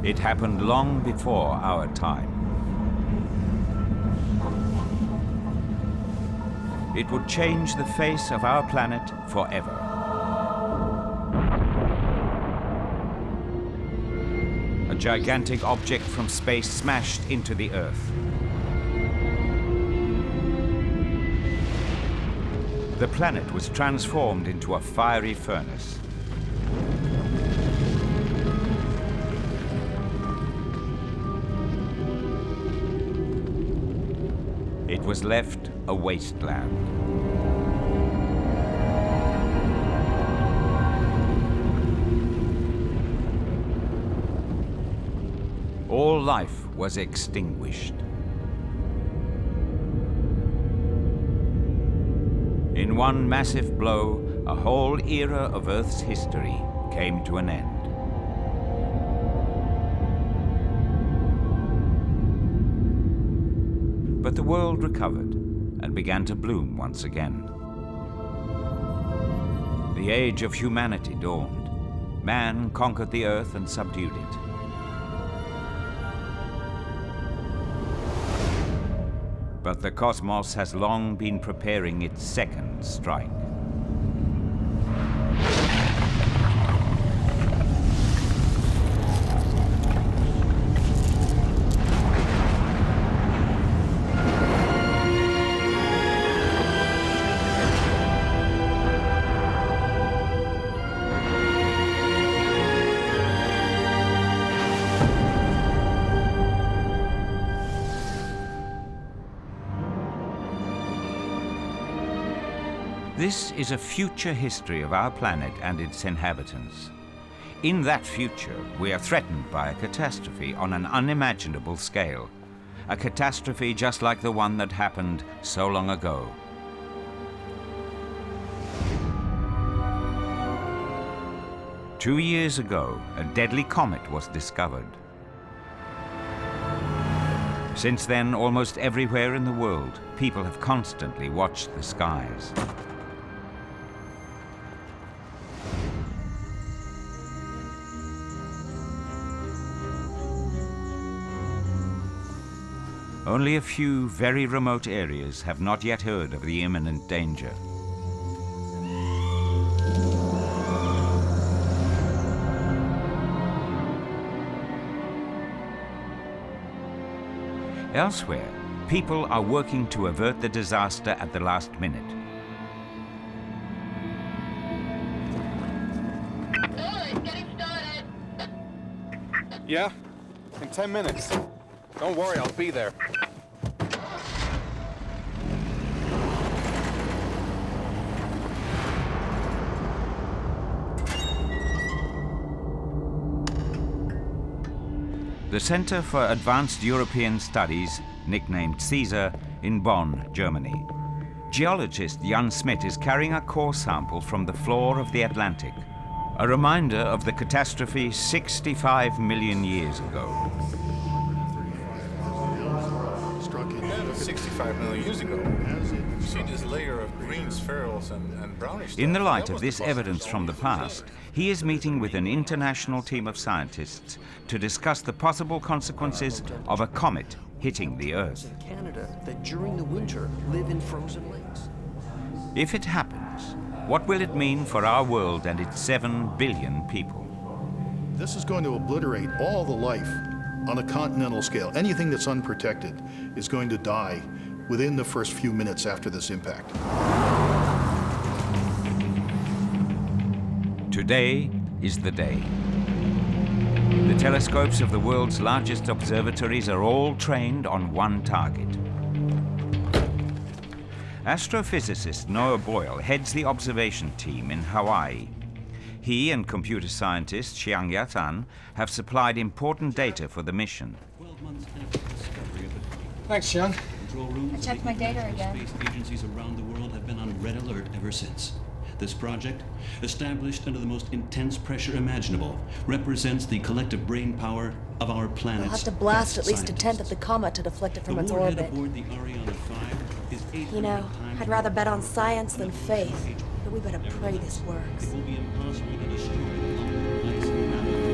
It happened long before our time. It would change the face of our planet forever. A gigantic object from space smashed into the Earth. The planet was transformed into a fiery furnace. It was left a wasteland. All life was extinguished. In one massive blow, a whole era of Earth's history came to an end. But the world recovered and began to bloom once again. The age of humanity dawned. Man conquered the Earth and subdued it. But the cosmos has long been preparing its second strike. This is a future history of our planet and its inhabitants. In that future, we are threatened by a catastrophe on an unimaginable scale. A catastrophe just like the one that happened so long ago. Two years ago, a deadly comet was discovered. Since then, almost everywhere in the world, people have constantly watched the skies. Only a few very remote areas have not yet heard of the imminent danger. Elsewhere, people are working to avert the disaster at the last minute. Good, getting started. Yeah? In 10 minutes. Don't worry, I'll be there. The Center for Advanced European Studies, nicknamed CESAR, in Bonn, Germany. Geologist Jan Smit is carrying a core sample from the floor of the Atlantic, a reminder of the catastrophe 65 million years ago. 65 million years ago. You see this layer of green spherules and brownish stuff. In the light of this evidence from the past, he is meeting with an international team of scientists to discuss the possible consequences of a comet hitting the Earth. In Canada, that during the winter live in frozen lakes. If it happens, what will it mean for our world and its 7 billion people? This is going to obliterate all the life on a continental scale. Anything that's unprotected is going to die within the first few minutes after this impact. Today is the day. The telescopes of the world's largest observatories are all trained on one target. Astrophysicist Noah Boyle heads the observation team in Hawaii. He and computer scientist Xiang Yatan have supplied important data for the mission. Thanks, Xiang. I checked my data again. Space agencies around the world have been on red alert ever since. This project, established under the most intense pressure imaginable, represents the collective brain power of our planet's We'll have to blast at least a tenth of the comet to deflect it from its orbit. Aboard the Ariana 5 is 800 You know, times I'd rather bet on science than faith, but we better pray this works. It will be impossible to destroy the ice and matter.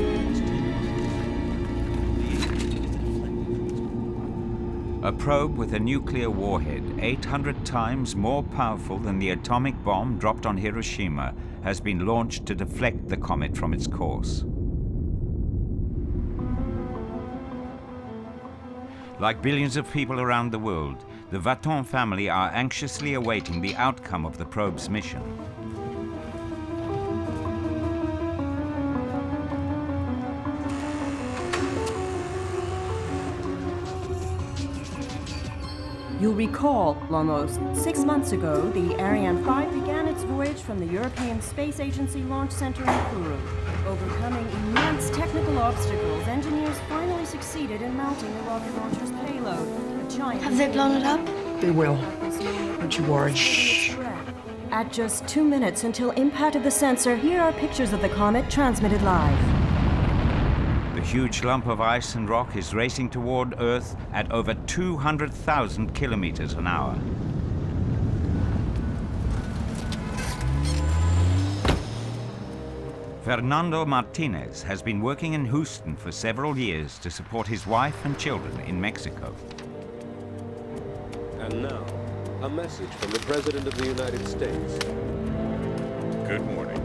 A probe with a nuclear warhead 800 times more powerful than the atomic bomb dropped on Hiroshima has been launched to deflect the comet from its course. Like billions of people around the world, the Vaton family are anxiously awaiting the outcome of the probe's mission. You'll recall, almost 6 months ago, the Ariane 5 began its voyage from the European Space Agency Launch Center in Kourou. Overcoming immense technical obstacles, engineers finally succeeded in mounting the rocket launcher's payload, a giant... Have they blown it up? They will. Don't you worry. At just 2 minutes until impact of the sensor, here are pictures of the comet transmitted live. The huge lump of ice and rock is racing toward Earth at over 200,000 kilometers an hour. Fernando Martinez has been working in Houston for several years to support his wife and children in Mexico. And now, a message from the President of the United States. Good morning.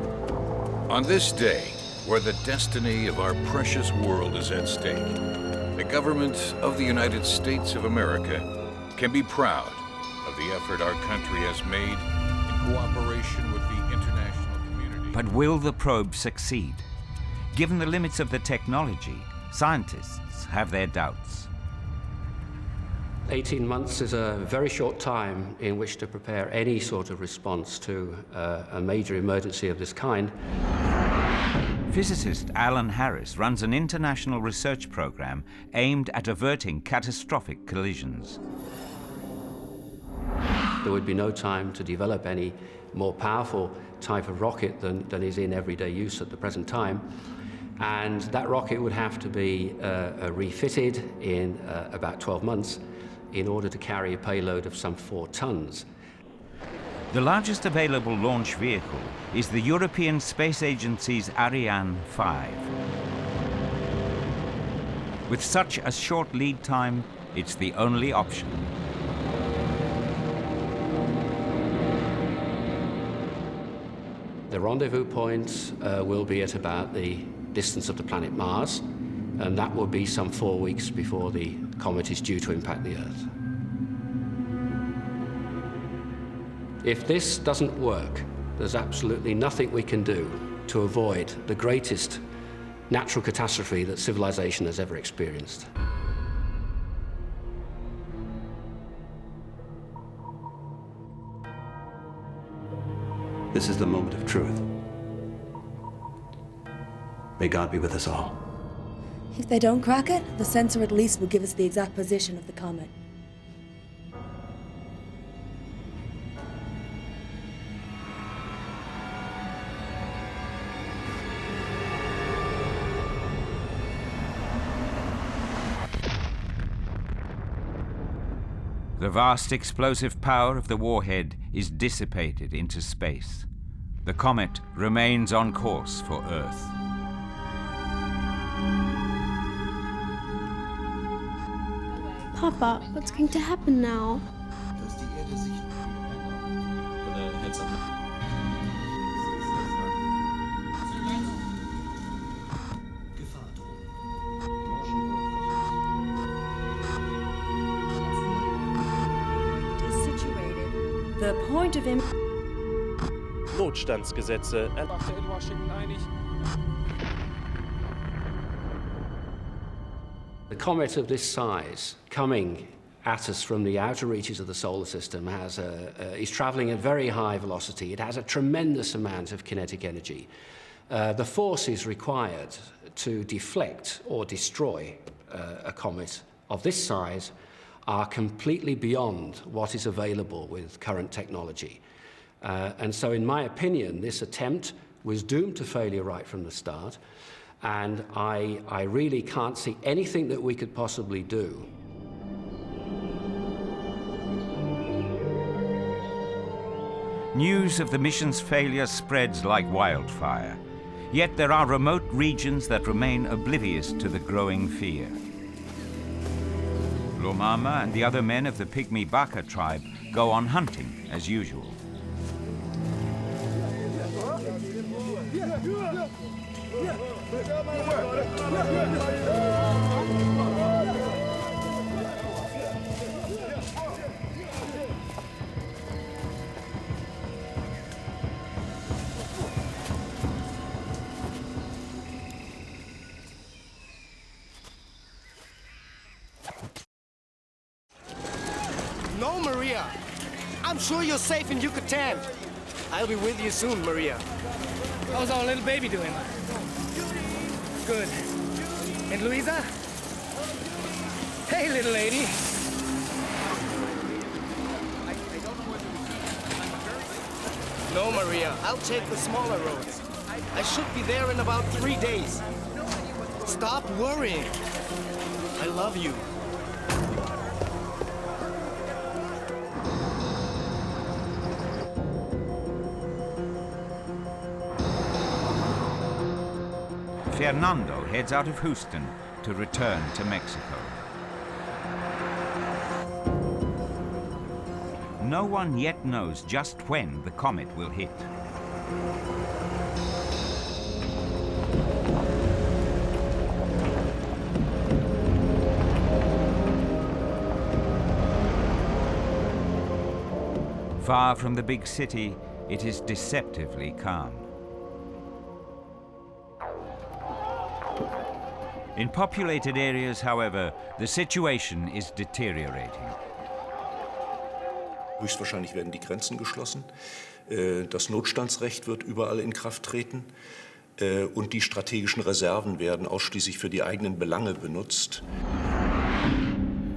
On this day, where the destiny of our precious world is at stake, the government of the United States of America can be proud of the effort our country has made in cooperation with the international community. But will the probe succeed? Given the limits of the technology, scientists have their doubts. 18 months is a very short time in which to prepare any sort of response to a major emergency of this kind. Physicist Alan Harris runs an international research program aimed at averting catastrophic collisions. There would be no time to develop any more powerful type of rocket than is in everyday use at the present time. And that rocket would have to be refitted in about 12 months in order to carry a payload of some 4 tons. The largest available launch vehicle is the European Space Agency's Ariane 5. With such a short lead time, it's the only option. The rendezvous points will be at about the distance of the planet Mars, and that will be some 4 weeks before the comet is due to impact the Earth. If this doesn't work, there's absolutely nothing we can do to avoid the greatest natural catastrophe that civilization has ever experienced. This is the moment of truth. May God be with us all. If they don't crack it, the sensor at least will give us the exact position of the comet. The vast explosive power of the warhead is dissipated into space. The comet remains on course for Earth. Papa, what's going to happen now? The point of Notstandsgesetze. The comet of this size, coming at us from the outer reaches of the solar system, is traveling at very high velocity. It has a tremendous amount of kinetic energy. The forces required to deflect or destroy a comet of this size are completely beyond what is available with current technology. And so, in my opinion, this attempt was doomed to failure right from the start, and I really can't see anything that we could possibly do. News of the mission's failure spreads like wildfire, yet there are remote regions that remain oblivious to the growing fear. Lomama and the other men of the Pygmy Baka tribe go on hunting as usual. No, Maria. I'm sure you're safe in Yucatan. I'll be with you soon, Maria. How's our little baby doing? Good. And Luisa? Hey, little lady. No, Maria. I'll take the smaller roads. I should be there in about 3 days. Stop worrying. I love you. Fernando heads out of Houston to return to Mexico. No one yet knows just when the comet will hit. Far from the big city, it is deceptively calm. In populated areas, however, the situation is deteriorating. Höchstwahrscheinlich werden die Grenzen geschlossen. Das Notstandsrecht wird überall in Kraft treten. Und die strategischen Reserven werden ausschließlich für die eigenen Belange benutzt.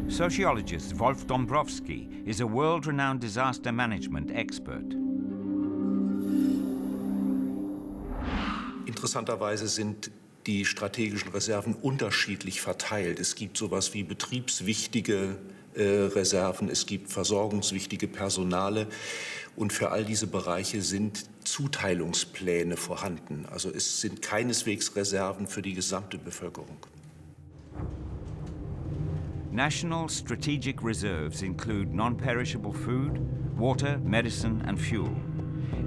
Sociologist Wolf Dombrowski is a world-renowned disaster management expert. Interessanterweise sind die strategischen Reserven unterschiedlich verteilt. Es gibt sowas wie betriebswichtige Reserven, es gibt versorgungswichtige Personale und für all diese Bereiche sind Zuteilungspläne vorhanden. Also es sind keineswegs Reserven für die gesamte Bevölkerung. National strategic reserves include non-perishable food, water, medicine and fuel.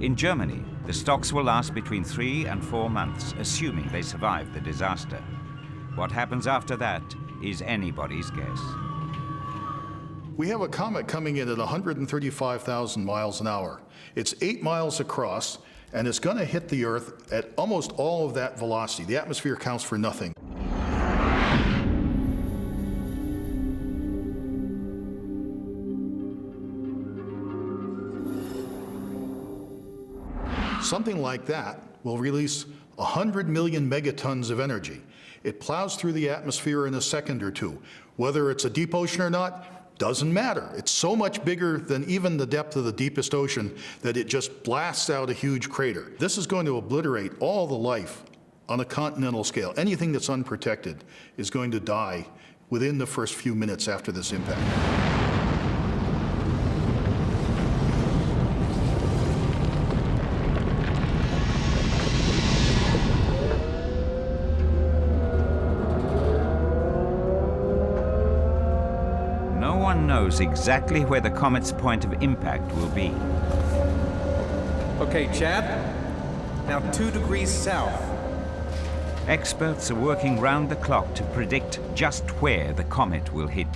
In Germany, the stocks will last between 3 and 4 months, assuming they survive the disaster. What happens after that is anybody's guess. We have a comet coming in at 135,000 miles an hour. It's 8 miles across, and it's going to hit the Earth at almost all of that velocity. The atmosphere counts for nothing. Something like that will release 100 million megatons of energy. It plows through the atmosphere in a second or two. Whether it's a deep ocean or not, doesn't matter. It's so much bigger than even the depth of the deepest ocean that it just blasts out a huge crater. This is going to obliterate all the life on a continental scale. Anything that's unprotected is going to die within the first few minutes after this impact. Knows exactly where the comet's point of impact will be. Okay, Chad. Now 2 degrees south. Experts are working round the clock to predict just where the comet will hit.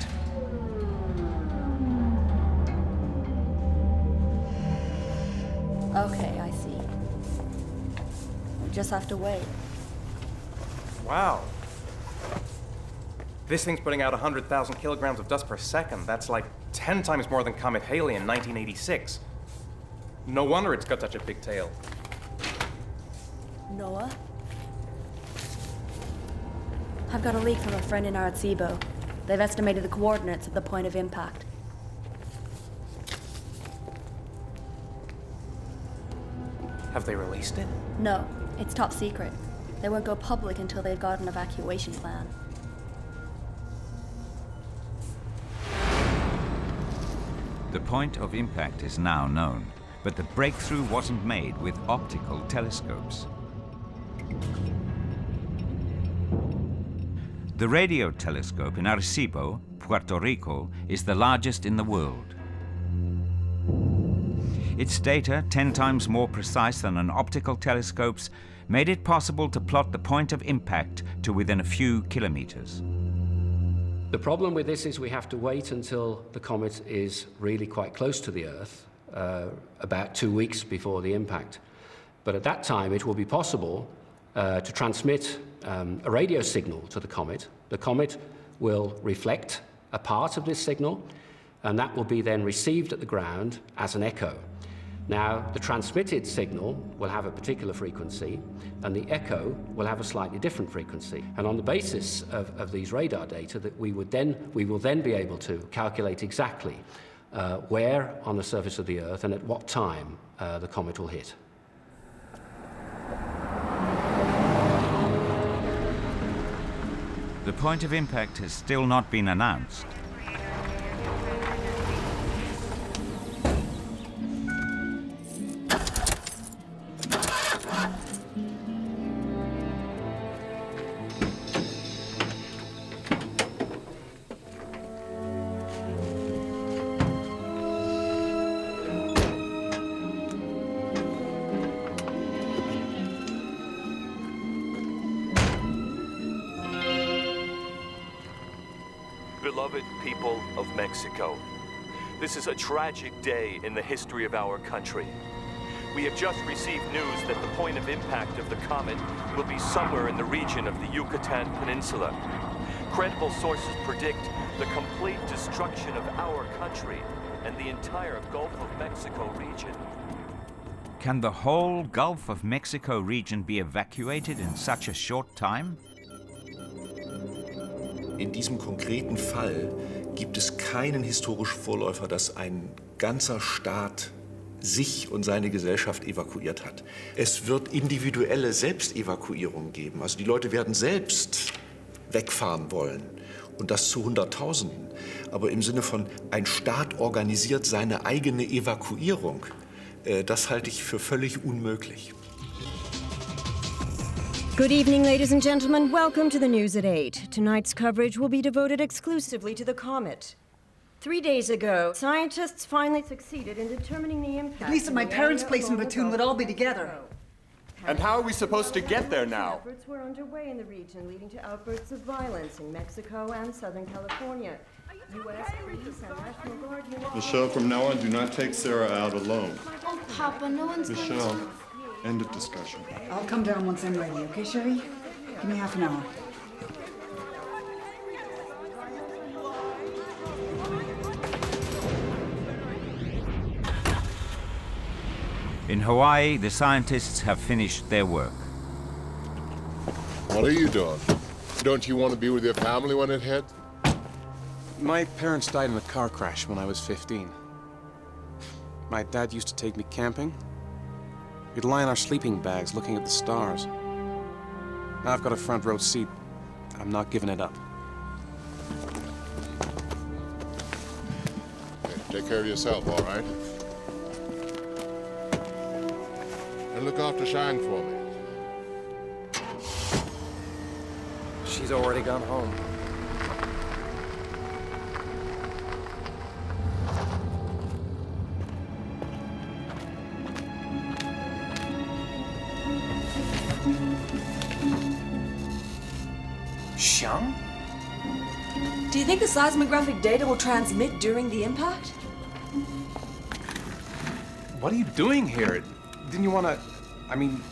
Okay, I see. We just have to wait. Wow. This thing's putting out 100,000 kilograms of dust per second. That's like 10 times more than Comet Halley in 1986. No wonder it's got such a big tail. Noah? I've got a leak from a friend in Arecibo. They've estimated the coordinates of the point of impact. Have they released it? No, it's top secret. They won't go public until they've got an evacuation plan. The point of impact is now known, but the breakthrough wasn't made with optical telescopes. The radio telescope in Arecibo, Puerto Rico, is the largest in the world. Its data, 10 times more precise than an optical telescope's, made it possible to plot the point of impact to within a few kilometers. The problem with this is we have to wait until the comet is really quite close to the Earth, about 2 weeks before the impact. But at that time, it will be possible to transmit a radio signal to the comet. The comet will reflect a part of this signal, and that will be then received at the ground as an echo. Now, the transmitted signal will have a particular frequency, and the echo will have a slightly different frequency. And on the basis of these radar data, that we will then be able to calculate exactly where on the surface of the Earth and at what time the comet will hit. The point of impact has still not been announced. Beloved people of Mexico, this is a tragic day in the history of our country. We have just received news that the point of impact of the comet will be somewhere in the region of the Yucatan Peninsula. Credible sources predict the complete destruction of our country and the entire Gulf of Mexico region. Can the whole Gulf of Mexico region be evacuated in such a short time? In diesem konkreten Fall gibt es keinen historischen Vorläufer, dass ein ganzer Staat sich und seine Gesellschaft evakuiert hat. Es wird individuelle Selbstevakuierungen geben. Also die Leute werden selbst wegfahren wollen und das zu Hunderttausenden. Aber im Sinne von, ein Staat organisiert seine eigene Evakuierung, das halte ich für völlig unmöglich. Good evening, ladies and gentlemen. Welcome to the news at 8. Tonight's coverage will be devoted exclusively to the comet. 3 days ago, scientists finally succeeded in determining the impact. At least at my parents' place in Bethune, we'd all be together. And how are we supposed to get there now? Efforts were underway in the region, leading to outbursts of violence in Mexico and Southern California. U.S. police and National Guard units... Michelle, from now on, do not take Sarah out alone. Oh, Papa, no one's Michelle, going to... end of discussion. I'll come down once I'm ready, okay, Sherry? Give me half an hour. In Hawaii, the scientists have finished their work. What are you doing? Don't you want to be with your family when it hits? My parents died in a car crash when I was 15. My dad used to take me camping. We'd lie in our sleeping bags looking at the stars. Now I've got a front row seat. I'm not giving it up. Okay, take care of yourself, all right? And look after Shang for me. She's already gone home. Xiang? Do you think the seismographic data will transmit during the impact? What are you doing here? Didn't you want to... I mean,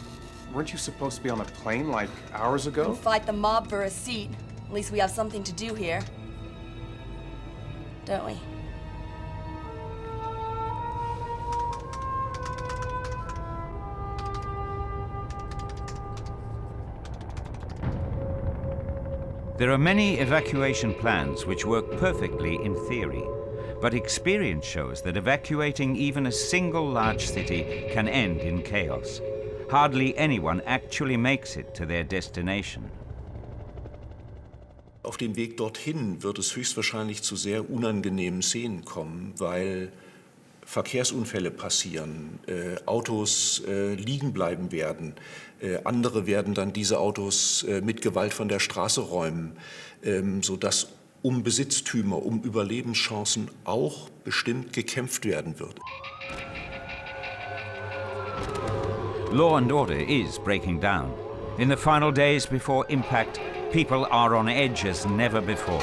weren't you supposed to be on a plane like hours ago? We'll fight the mob for a seat. At least we have something to do here. Don't we? There are many evacuation plans which work perfectly in theory, but experience shows that evacuating even a single large city can end in chaos. Hardly anyone actually makes it to their destination. Auf dem Weg dorthin wird es höchstwahrscheinlich zu sehr unangenehmen Szenen kommen, weil Verkehrsunfälle passieren, Autos liegen bleiben werden, andere werden dann diese Autos mit Gewalt von der Straße räumen, sodass um Besitztümer, um Überlebenschancen auch bestimmt gekämpft werden wird. Law and order is breaking down. In the final days before impact, people are on edge as never before.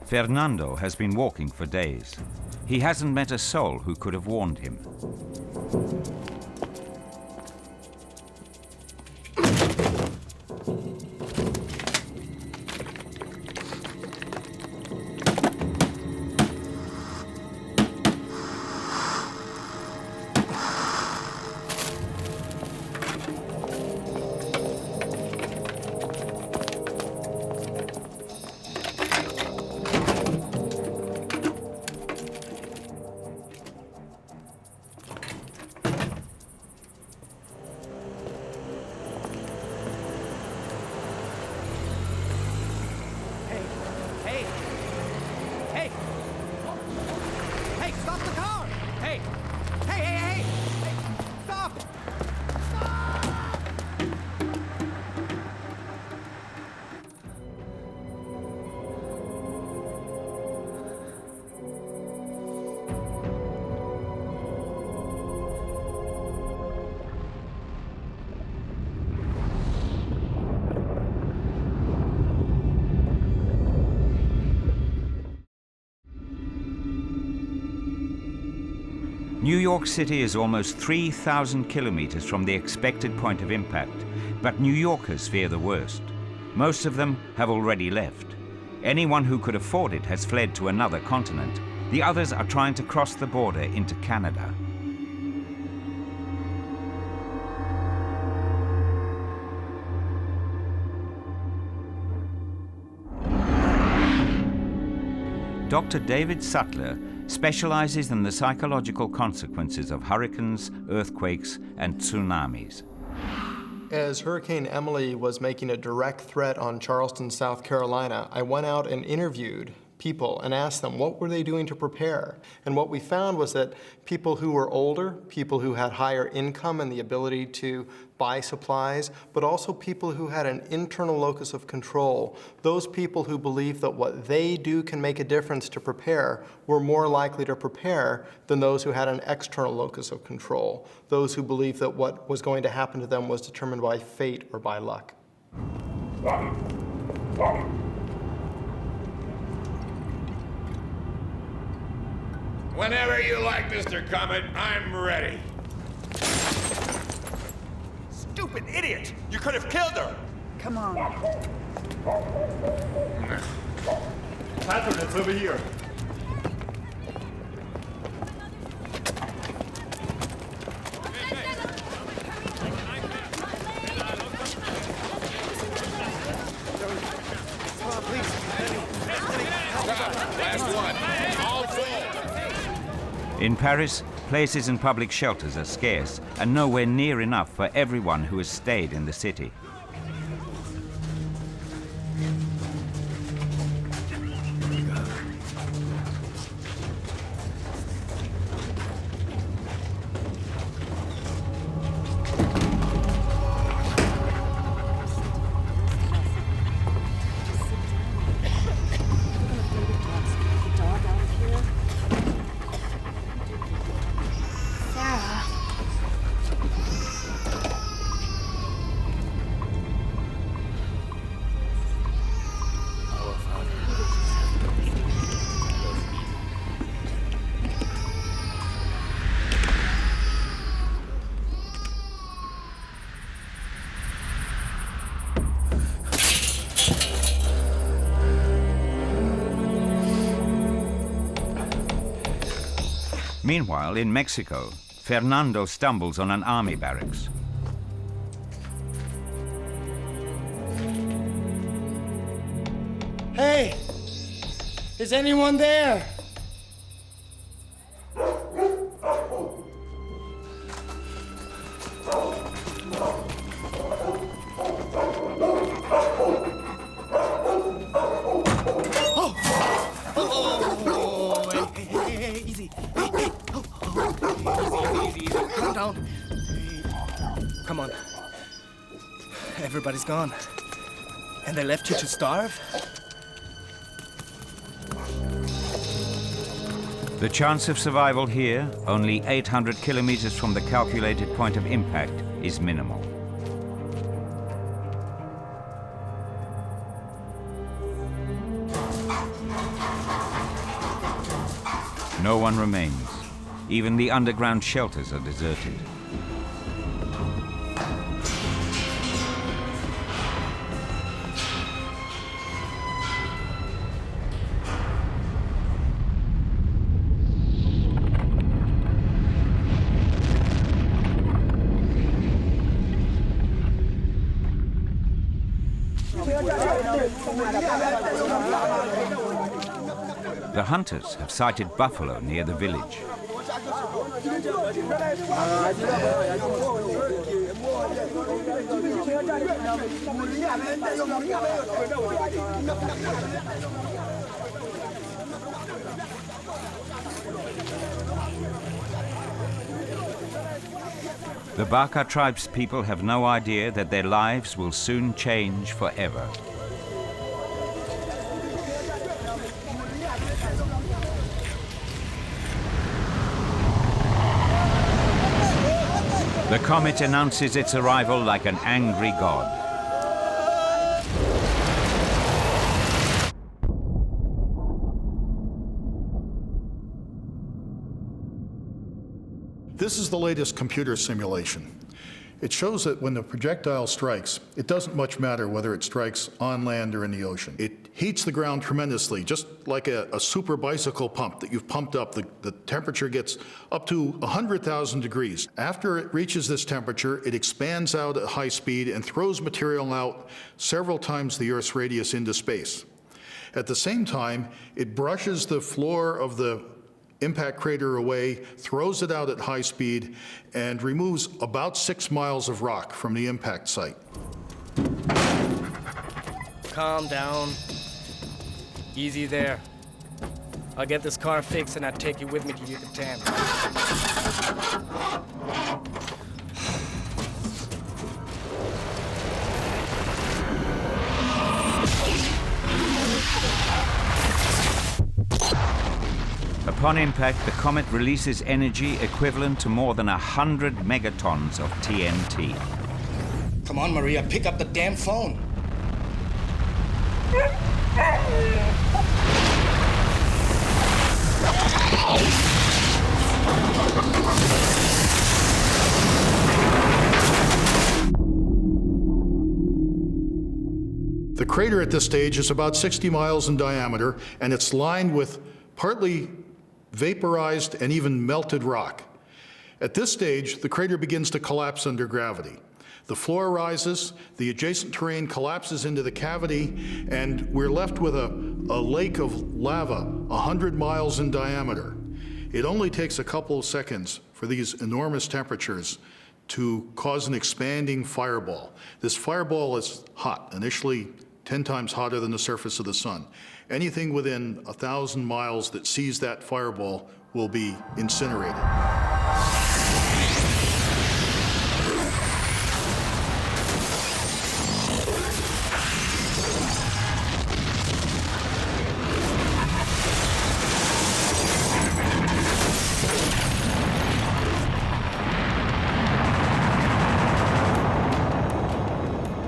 Fernando has been walking for days. He hasn't met a soul who could have warned him. New York City is almost 3,000 kilometers from the expected point of impact, but New Yorkers fear the worst. Most of them have already left. Anyone who could afford it has fled to another continent. The others are trying to cross the border into Canada. Dr. David Sutler specializes in the psychological consequences of hurricanes, earthquakes, and tsunamis. As Hurricane Emily was making a direct threat on Charleston, South Carolina, I went out and interviewed people and asked them what were they doing to prepare. And what we found was that people who were older, people who had higher income and the ability to buy supplies, but also people who had an internal locus of control, those people who believed that what they do can make a difference to prepare, were more likely to prepare than those who had an external locus of control, those who believed that what was going to happen to them was determined by fate or by luck. Whenever you like, Mr. Comet, I'm ready. Stupid idiot! You could have killed her! Come on. Catherine, it's over here. Come on, please. Last one. All full. In Paris, places and public shelters are scarce and nowhere near enough for everyone who has stayed in the city. Meanwhile, in Mexico, Fernando stumbles on an army barracks. Hey! Is anyone there? down. Come on. Everybody's gone. And they left you to starve? The chance of survival here, only 800 kilometers from the calculated point of impact, is minimal. No one remains. Even the underground shelters are deserted. The hunters have sighted buffalo near the village. The Baka tribespeople have no idea that their lives will soon change forever. The comet announces its arrival like an angry god. This is the latest computer simulation. It shows that when the projectile strikes, it doesn't much matter whether it strikes on land or in the ocean. It heats the ground tremendously, just like a super bicycle pump that you've pumped up. The temperature gets up to 100,000 degrees. After it reaches this temperature, it expands out at high speed and throws material out several times the Earth's radius into space. At the same time, it brushes the floor of the impact crater away, throws it out at high speed, and removes about 6 miles of rock from the impact site. Calm down. Easy there. I'll get this car fixed and I'll take you with me to Yucatan. Upon impact, the comet releases energy equivalent to more than 100 megatons of TNT. Come on, Maria, pick up the damn phone. The crater at this stage is about 60 miles in diameter, and it's lined with partly vaporized and even melted rock. At this stage, the crater begins to collapse under gravity. The floor rises, the adjacent terrain collapses into the cavity, and we're left with a lake of lava 100 miles in diameter. It only takes a couple of seconds for these enormous temperatures to cause an expanding fireball. This fireball is hot, initially 10 times hotter than the surface of the sun. Anything within 1,000 miles that sees that fireball will be incinerated.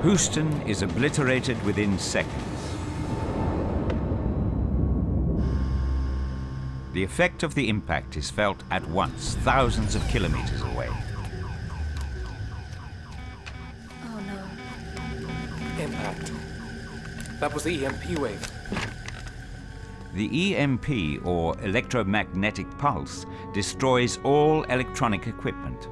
Houston is obliterated within seconds. The effect of the impact is felt at once, thousands of kilometers away. Oh no. Impact. That was the EMP wave. The EMP, or electromagnetic pulse, destroys all electronic equipment.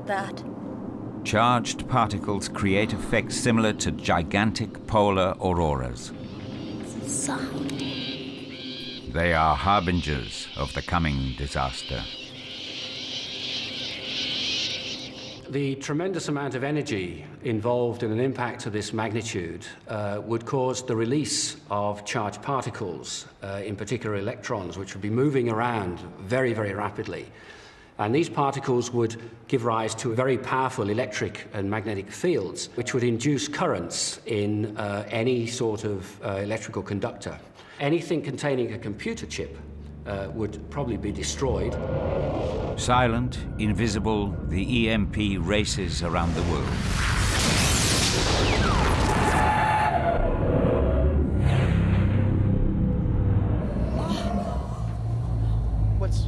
That. Charged particles create effects similar to gigantic polar auroras. sound. They are harbingers of the coming disaster. The tremendous amount of energy involved in an impact of this magnitude would cause the release of charged particles, in particular electrons, which would be moving around very, very rapidly. And these particles would give rise to very powerful electric and magnetic fields, which would induce currents in any sort of electrical conductor. Anything containing a computer chip would probably be destroyed. Silent, invisible, the EMP races around the world. What's...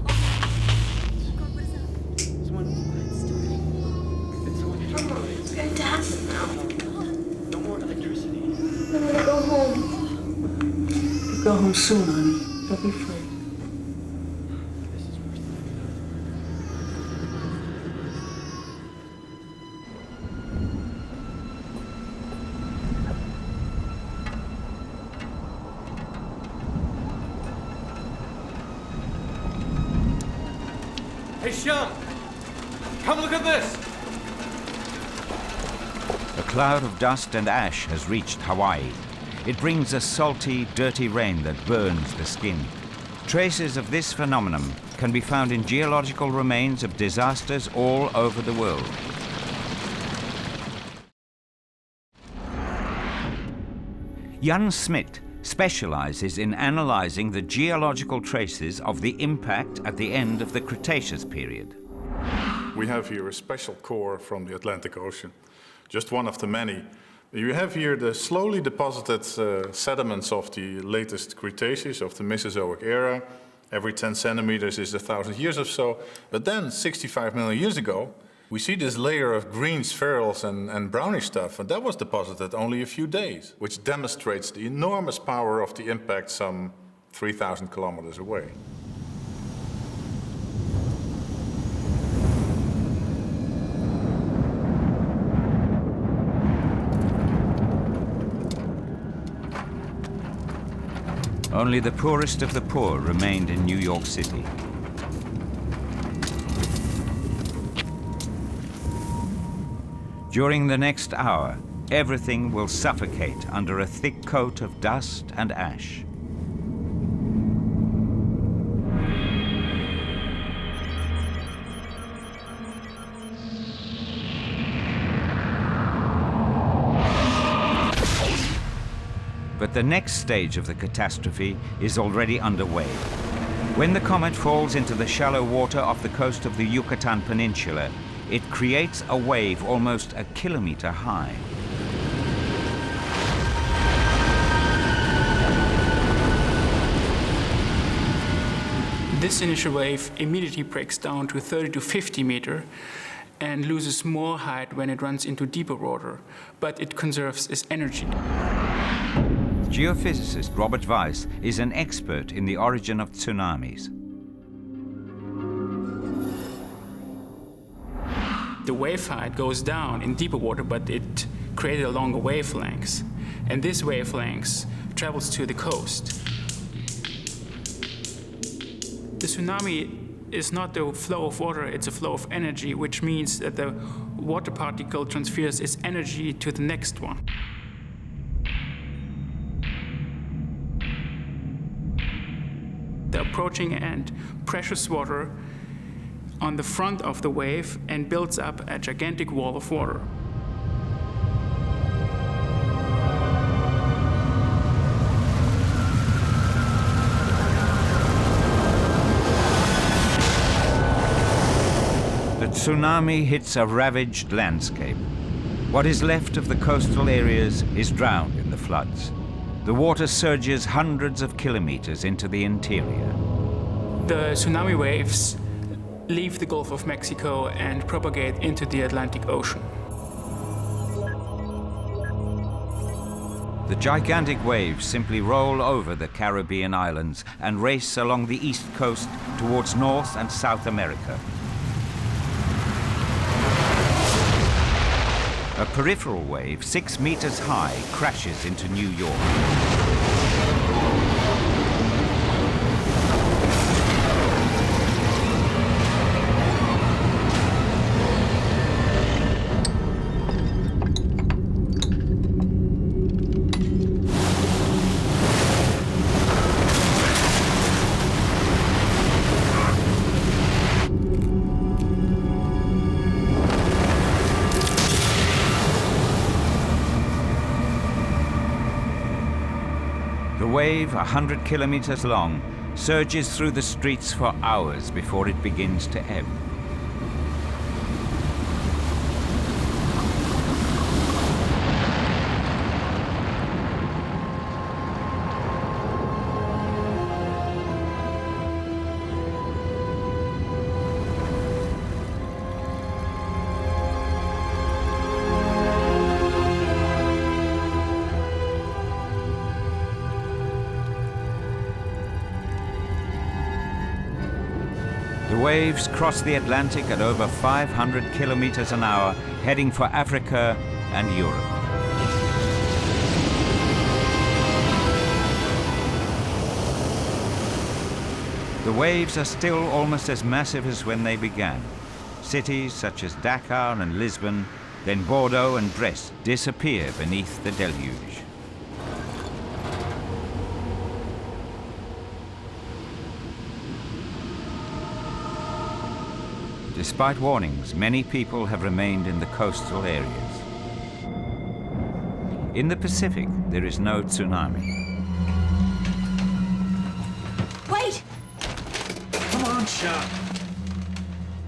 It's going to happen now. No more electricity. I'm going to go home. You'll go home soon, honey. Don't be afraid. Hey, Shum! Come look at this! A cloud of dust and ash has reached Hawaii. It brings a salty, dirty rain that burns the skin. Traces of this phenomenon can be found in geological remains of disasters all over the world. Jan Smit specializes in analyzing the geological traces of the impact at the end of the Cretaceous period. We have here a special core from the Atlantic Ocean, just one of the many. You have here the slowly deposited sediments of the latest Cretaceous, of the Mesozoic era. Every 10 centimeters is 1,000 years or so. But then, 65 million years ago, we see this layer of green spherules and brownish stuff, and that was deposited only a few days, which demonstrates the enormous power of the impact some 3,000 kilometers away. Only the poorest of the poor remained in New York City. During the next hour, everything will suffocate under a thick coat of dust and ash. But the next stage of the catastrophe is already underway. When the comet falls into the shallow water off the coast of the Yucatan Peninsula, it creates a wave almost a kilometer high. This initial wave immediately breaks down to 30 to 50 meters and loses more height when it runs into deeper water, but it conserves its energy. Geophysicist Robert Weiss is an expert in the origin of tsunamis. The wave height goes down in deeper water, but it created a longer wavelength. And this wavelength travels to the coast. The tsunami is not the flow of water, it's a flow of energy, which means that the water particle transfers its energy to the next one. The approaching end pressures water on the front of the wave and builds up a gigantic wall of water. The tsunami hits a ravaged landscape. What is left of the coastal areas is drowned in the floods. The water surges hundreds of kilometers into the interior. The tsunami waves leave the Gulf of Mexico and propagate into the Atlantic Ocean. The gigantic waves simply roll over the Caribbean islands and race along the east coast towards North and South America. A peripheral wave 6 meters high crashes into New York. wave, 100 kilometers long, surges through the streets for hours before it begins to ebb. The waves cross the Atlantic at over 500 kilometers an hour, heading for Africa and Europe. The waves are still almost as massive as when they began. Cities such as Dakar and Lisbon, then Bordeaux and Brest disappear beneath the deluge. Despite warnings, many people have remained in the coastal areas. In the Pacific, there is no tsunami. Wait! Come on, Sean.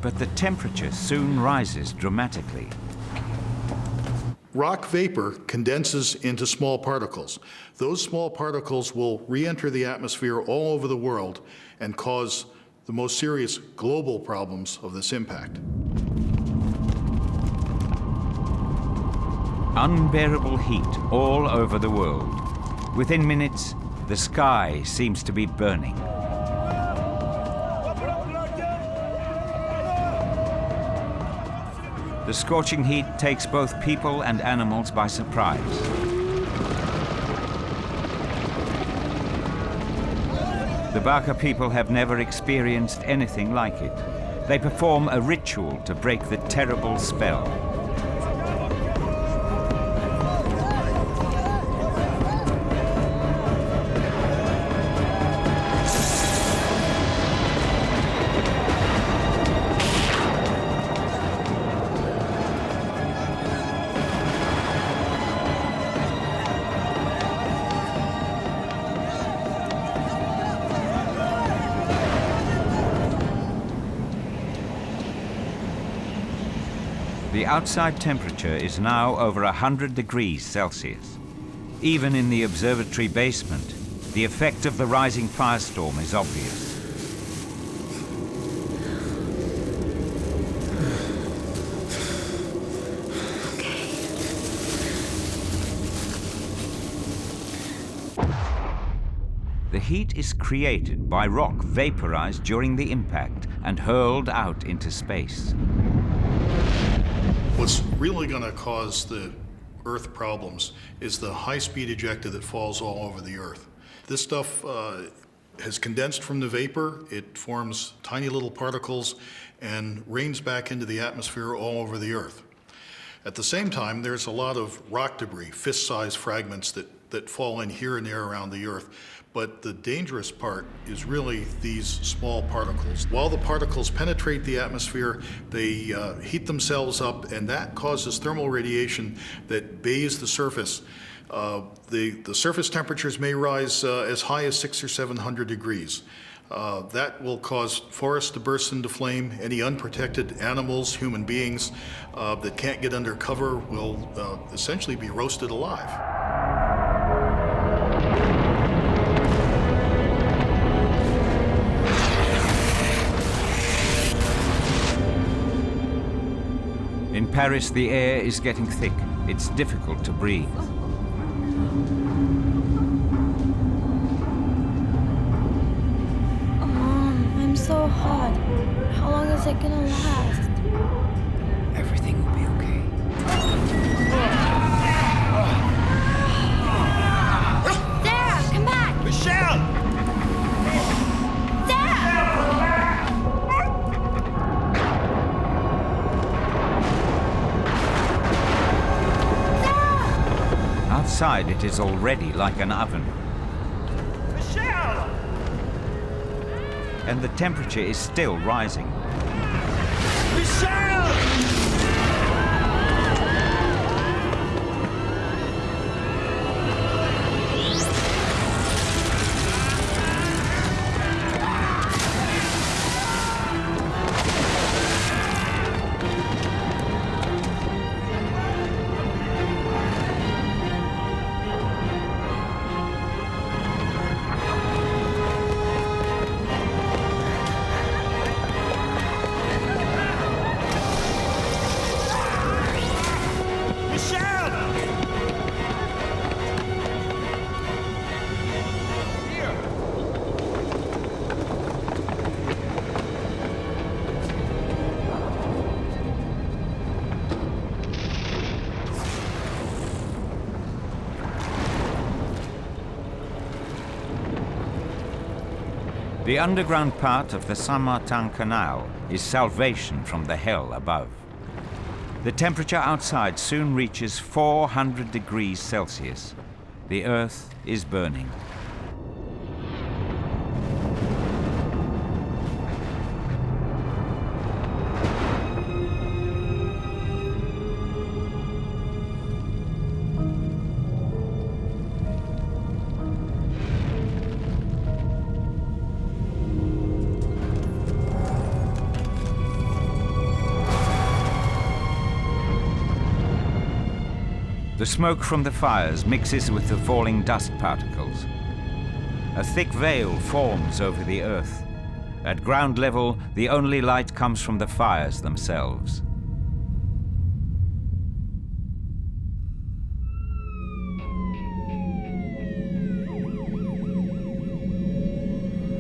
But the temperature soon rises dramatically. Rock vapor condenses into small particles. Those small particles will re-enter the atmosphere all over the world and cause the most serious global problems of this impact. Unbearable heat all over the world. Within minutes, the sky seems to be burning. The scorching heat takes both people and animals by surprise. The Baka people have never experienced anything like it. They perform a ritual to break the terrible spell. The outside temperature is now over 100 degrees Celsius. Even in the observatory basement, the effect of the rising firestorm is obvious. The heat is created by rock vaporized during the impact and hurled out into space. What's really going to cause the Earth problems is the high-speed ejecta that falls all over the Earth. This stuff has condensed from the vapor, it forms tiny little particles and rains back into the atmosphere all over the Earth. At the same time, there's a lot of rock debris, fist-sized fragments that fall in here and there around the Earth. But the dangerous part is really these small particles. While the particles penetrate the atmosphere, they heat themselves up, and that causes thermal radiation that bathes the surface. The surface temperatures may rise as high as 600 or 700 degrees. That will cause forests to burst into flame. Any unprotected animals, human beings that can't get under cover will essentially be roasted alive. In Paris, the air is getting thick. It's difficult to breathe. I'm so hot. How long is it gonna last? Everything will be okay. Sarah, come back! Michelle! Outside, it is already like an oven. Michelle! And the temperature is still rising. Michelle! The underground part of the Saint-Martin Canal is salvation from the hell above. The temperature outside soon reaches 400 degrees Celsius. The Earth is burning. The smoke from the fires mixes with the falling dust particles. A thick veil forms over the Earth. At ground level, the only light comes from the fires themselves.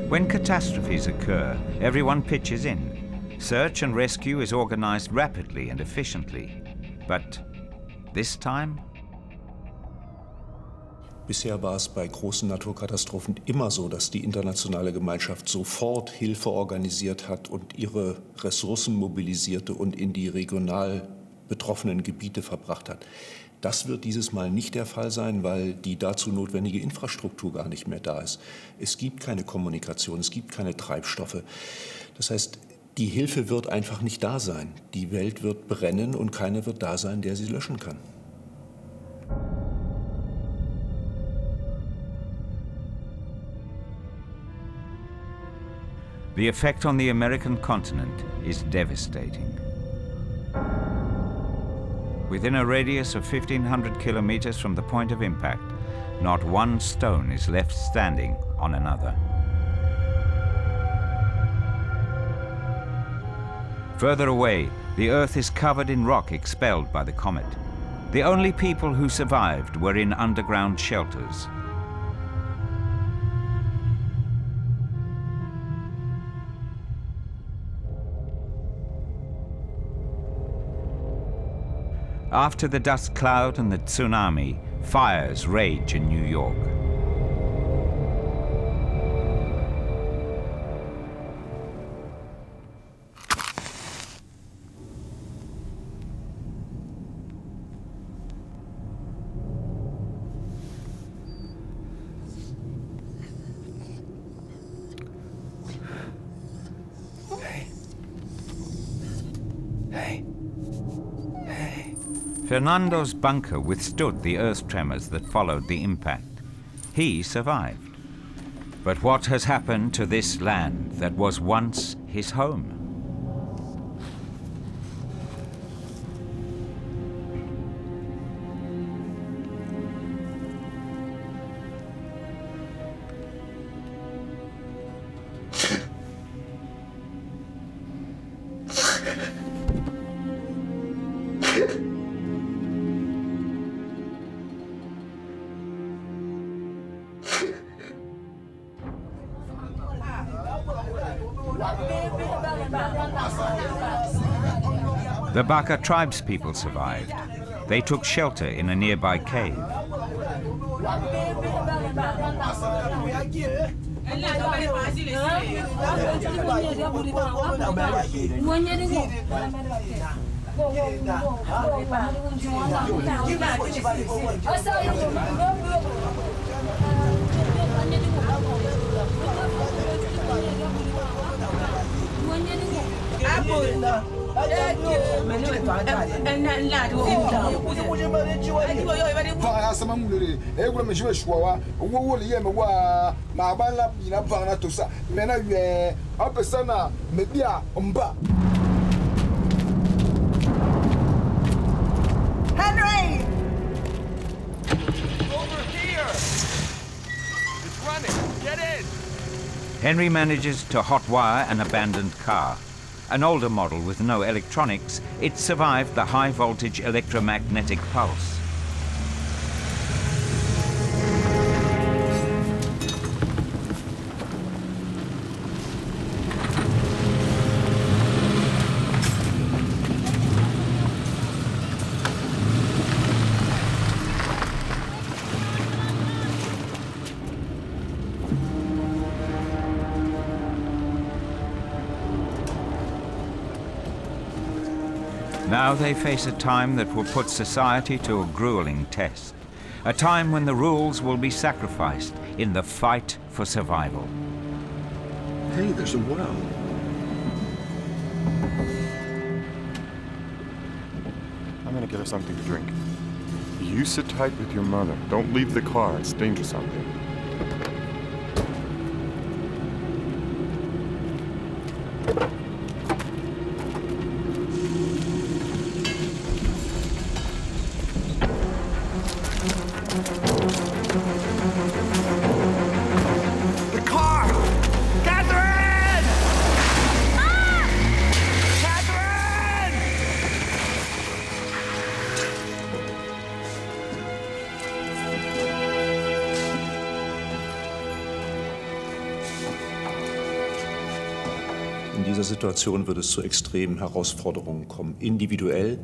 When catastrophes occur, everyone pitches in. Search and rescue is organized rapidly and efficiently. But this time? Bisher war es bei großen Naturkatastrophen immer so, dass die internationale Gemeinschaft sofort Hilfe organisiert hat und ihre Ressourcen mobilisierte und in die regional betroffenen Gebiete verbracht hat. Das wird dieses Mal nicht der Fall sein, weil die dazu notwendige Infrastruktur gar nicht mehr da ist. Es gibt keine Kommunikation, es gibt keine Treibstoffe. Das heißt, die Hilfe wird einfach nicht da sein. Die Welt wird brennen und keiner wird da sein, der sie löschen kann. The effect on the American continent is devastating. Within a radius of 1,500 kilometers from the point of impact, not one stone is left standing on another. Further away, the Earth is covered in rock expelled by the comet. The only people who survived were in underground shelters. After the dust cloud and the tsunami, fires rage in New York. Fernando's bunker withstood the earth tremors that followed the impact. He survived. But what has happened to this land that was once his home? The Baka tribespeople survived. They took shelter in a nearby cave. Henry! Over here! It's running. Get in! Henry manages to hotwire an abandoned car. An older model with no electronics, it survived the high-voltage electromagnetic pulse. Now they face a time that will put society to a grueling test. A time when the rules will be sacrificed in the fight for survival. Hey, there's a well. I'm gonna get her something to drink. You sit tight with your mother. Don't leave the car. It's dangerous out there. The car! Catherine! Ah! Catherine! In dieser Situation wird es zu extremen Herausforderungen kommen. Individuell,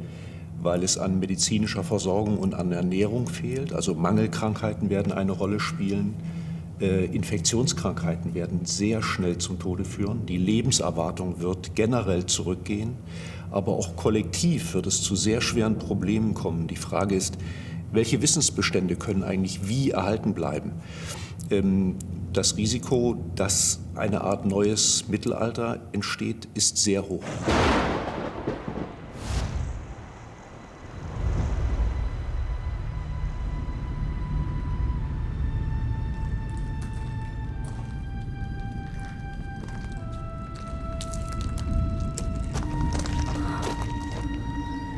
weil es an medizinischer Versorgung und an Ernährung fehlt. Also Mangelkrankheiten werden eine Rolle spielen. Infektionskrankheiten werden sehr schnell zum Tode führen. Die Lebenserwartung wird generell zurückgehen. Aber auch kollektiv wird es zu sehr schweren Problemen kommen. Die Frage ist, welche Wissensbestände können eigentlich wie erhalten bleiben? Das Risiko, dass eine Art neues Mittelalter entsteht, ist sehr hoch.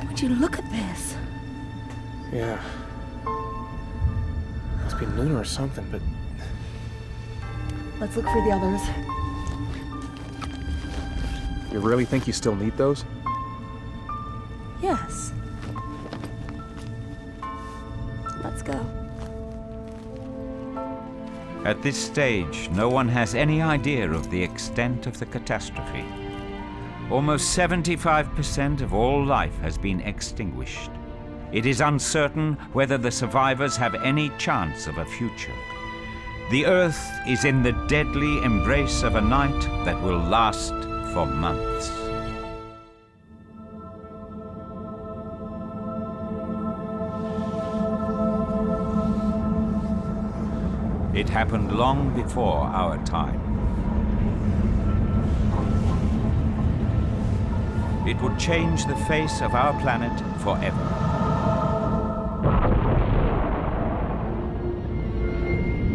Would you look at this? Yeah. Must be lunar or something, but... Let's look for the others. You really think you still need those? Yes. Let's go. At this stage, no one has any idea of the extent of the catastrophe. Almost 75% of all life has been extinguished. It is uncertain whether the survivors have any chance of a future. The Earth is in the deadly embrace of a night that will last for months. It happened long before our time. It would change the face of our planet forever.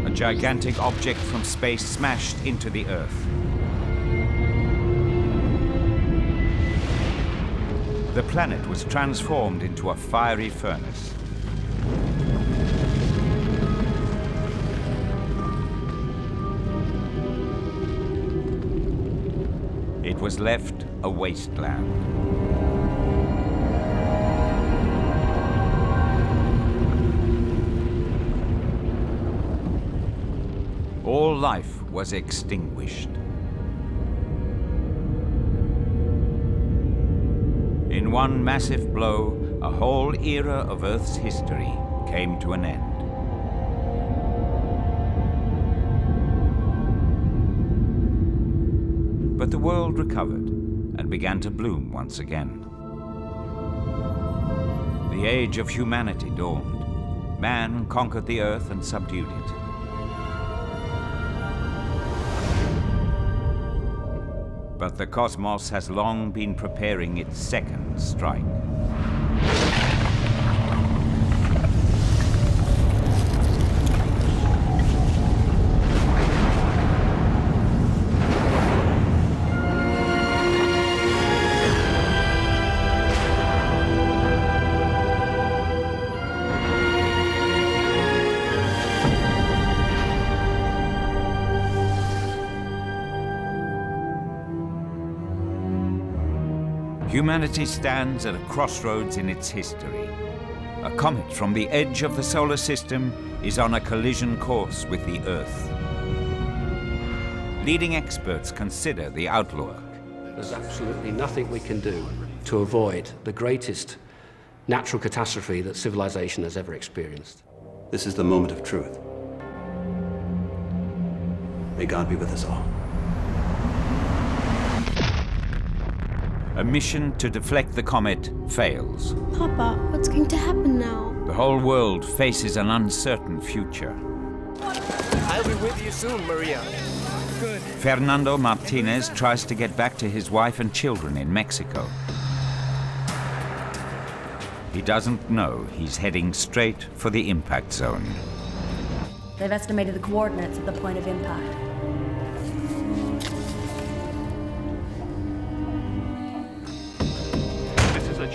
A gigantic object from space smashed into the Earth. The planet was transformed into a fiery furnace. It was left a wasteland. All life was extinguished. In one massive blow, a whole era of Earth's history came to an end. But the world recovered and began to bloom once again. The age of humanity dawned. Man conquered the Earth and subdued it. But the cosmos has long been preparing its second strike. Humanity stands at a crossroads in its history. A comet from the edge of the solar system is on a collision course with the Earth. Leading experts consider the outlook. There's absolutely nothing we can do to avoid the greatest natural catastrophe that civilization has ever experienced. This is the moment of truth. May God be with us all. A mission to deflect the comet fails. Papa, what's going to happen now? The whole world faces an uncertain future. I'll be with you soon, Maria. Good. Fernando Martinez tries to get back to his wife and children in Mexico. He doesn't know he's heading straight for the impact zone. They've estimated the coordinates of the point of impact.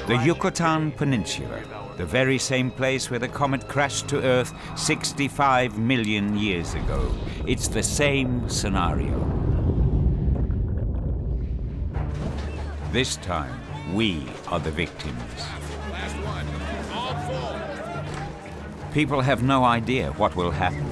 The Yucatan Peninsula, the very same place where the comet crashed to Earth 65 million years ago. It's the same scenario. This time, we are the victims. Last one. All full. People have no idea what will happen.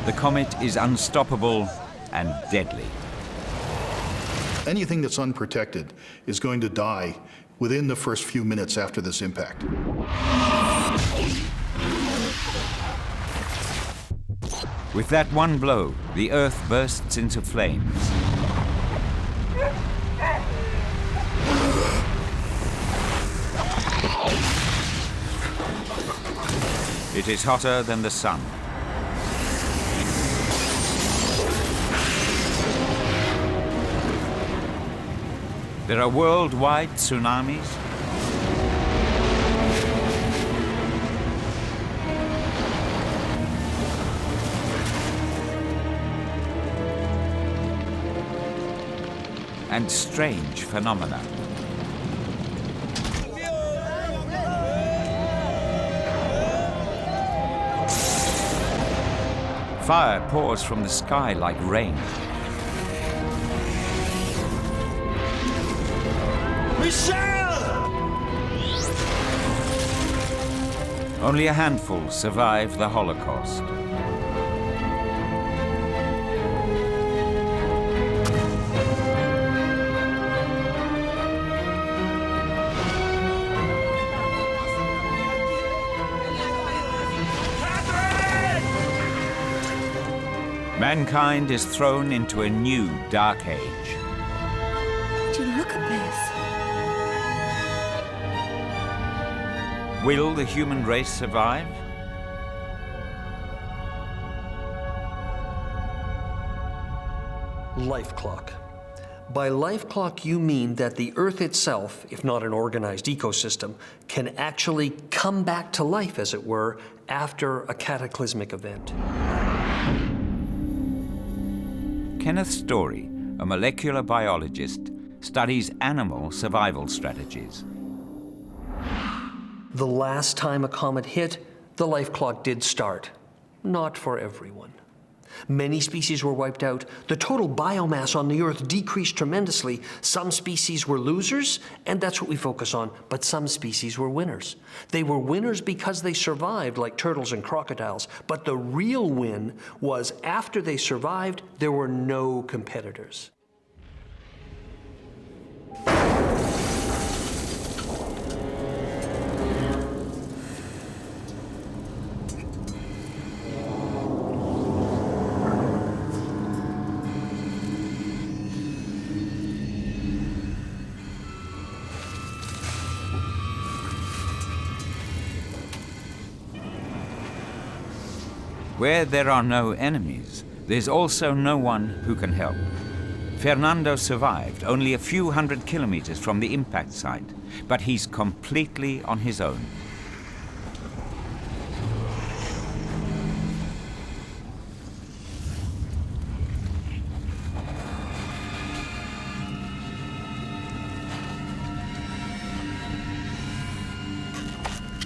The comet is unstoppable and deadly. Anything that's unprotected is going to die within the first few minutes after this impact. With that one blow, the Earth bursts into flames. It is hotter than the sun. There are worldwide tsunamis. And strange phenomena. Fire pours from the sky like rain. Only a handful survive the Holocaust. Mankind is thrown into a new dark age. Would you look at this? Will the human race survive? Life clock. By life clock, you mean that the Earth itself, if not an organized ecosystem, can actually come back to life, as it were, after a cataclysmic event. Kenneth Story, a molecular biologist, studies animal survival strategies. The last time a comet hit, the life clock did start. Not for everyone. Many species were wiped out. The total biomass on the Earth decreased tremendously. Some species were losers, and that's what we focus on, but some species were winners. They were winners because they survived, like turtles and crocodiles, but the real win was after they survived, there were no competitors. Where there are no enemies, there's also no one who can help. Fernando survived only a few hundred kilometers from the impact site, but he's completely on his own.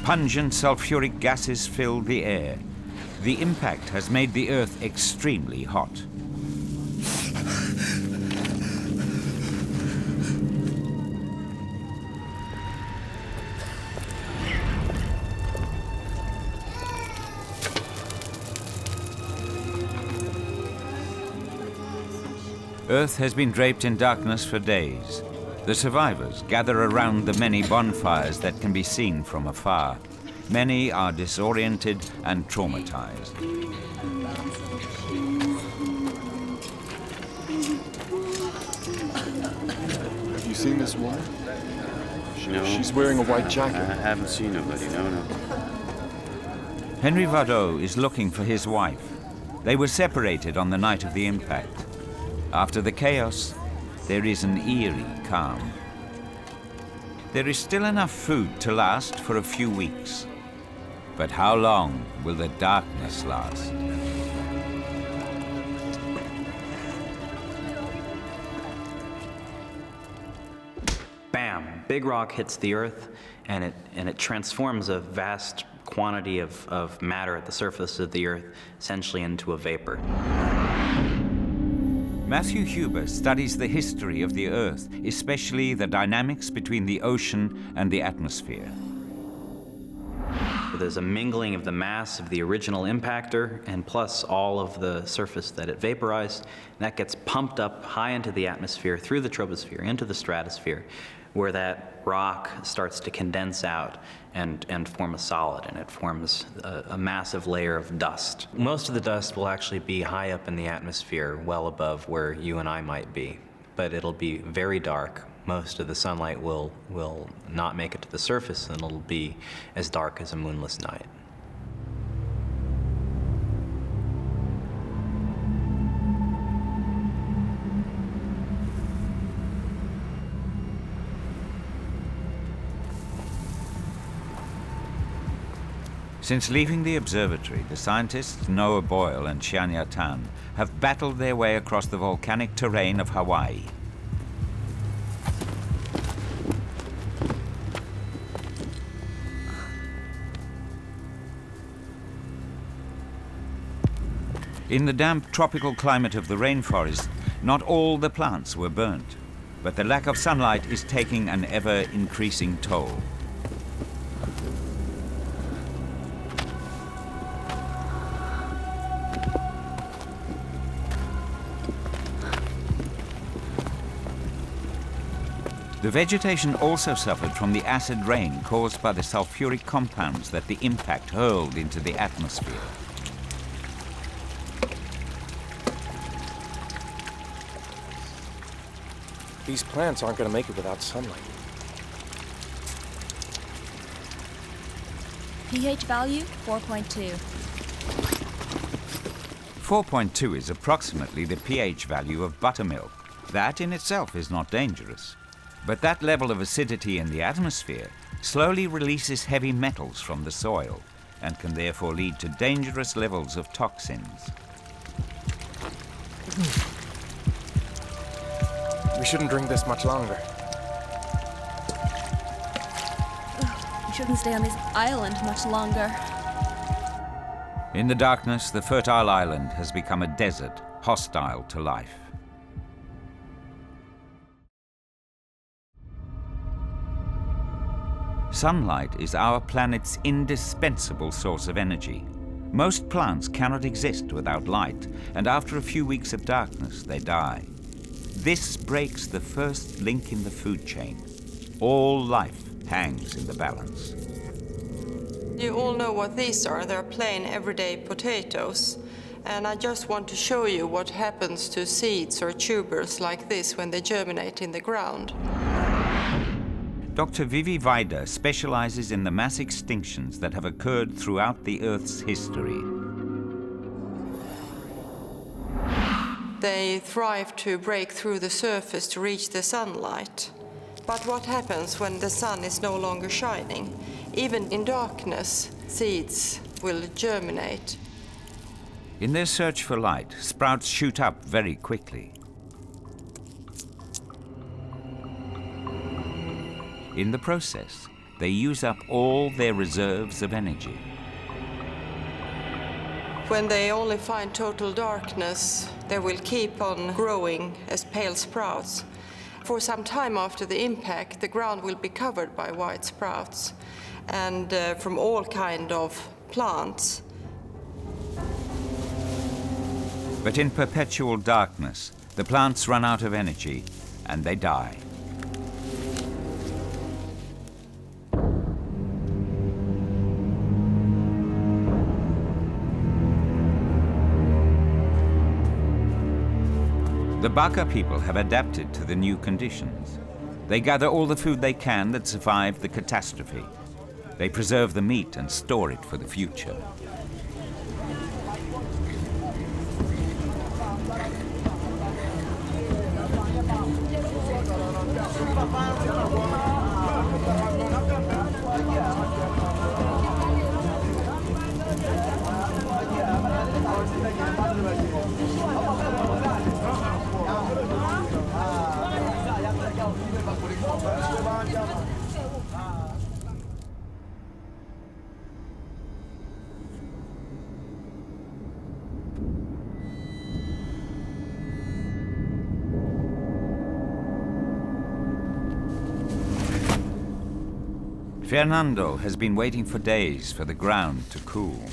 Pungent sulfuric gases fill the air. The impact has made the Earth extremely hot. Earth has been draped in darkness for days. The survivors gather around the many bonfires that can be seen from afar. Many are disoriented and traumatized. Have you seen this woman? No. She's wearing a white jacket. I haven't seen nobody, no. Henry Vadeau is looking for his wife. They were separated on the night of the impact. After the chaos, there is an eerie calm. There is still enough food to last for a few weeks. But how long will the darkness last? Bam! Big rock hits the Earth, and it transforms a vast quantity of matter at the surface of the Earth essentially into a vapor. Matthew Huber studies the history of the Earth, especially the dynamics between the ocean and the atmosphere. There's a mingling of the mass of the original impactor and plus all of the surface that it vaporized. And that gets pumped up high into the atmosphere, through the troposphere, into the stratosphere, where that rock starts to condense out and form a solid, and it forms a massive layer of dust. Most of the dust will actually be high up in the atmosphere, well above where you and I might be, but it'll be very dark. Most of the sunlight will not make it to the surface, and it'll be as dark as a moonless night. Since leaving the observatory, the scientists Noah Boyle and Xianya Tan have battled their way across the volcanic terrain of Hawaii. In the damp tropical climate of the rainforest, not all the plants were burnt, but the lack of sunlight is taking an ever-increasing toll. The vegetation also suffered from the acid rain caused by the sulfuric compounds that the impact hurled into the atmosphere. These plants aren't going to make it without sunlight. pH value 4.2. 4.2 is approximately the pH value of buttermilk. That in itself is not dangerous. But that level of acidity in the atmosphere slowly releases heavy metals from the soil and can therefore lead to dangerous levels of toxins. We shouldn't drink this much longer. We shouldn't stay on this island much longer. In the darkness, the fertile island has become a desert, hostile to life. Sunlight is our planet's indispensable source of energy. Most plants cannot exist without light, and after a few weeks of darkness, they die. This breaks the first link in the food chain. All life hangs in the balance. You all know what these are. They're plain, everyday potatoes. And I just want to show you what happens to seeds or tubers like this when they germinate in the ground. Dr. Vivi Vida specializes in the mass extinctions that have occurred throughout the Earth's history. They thrive to break through the surface to reach the sunlight. But what happens when the sun is no longer shining? Even in darkness, seeds will germinate. In their search for light, sprouts shoot up very quickly. In the process, they use up all their reserves of energy. When they only find total darkness, they will keep on growing as pale sprouts. For some time after the impact, the ground will be covered by white sprouts, and from all kinds of plants. But in perpetual darkness, the plants run out of energy and they die. The Baka people have adapted to the new conditions. They gather all the food they can that survived the catastrophe. They preserve the meat and store it for the future. Fernando has been waiting for days for the ground to cool.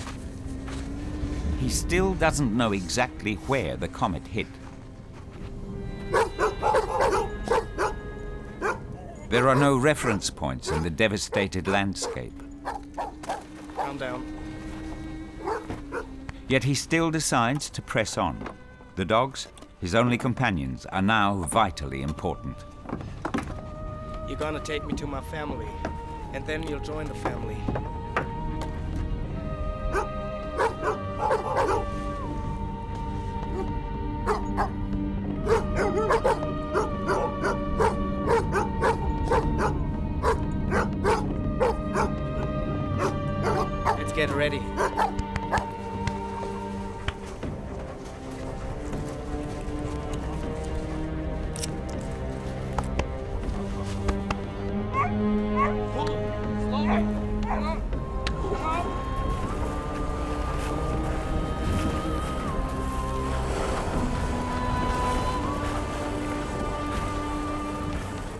He still doesn't know exactly where the comet hit. There are no reference points in the devastated landscape. Calm down. Yet he still decides to press on. The dogs, his only companions, are now vitally important. You're gonna take me to my family, and then you'll join the family. Let's get ready.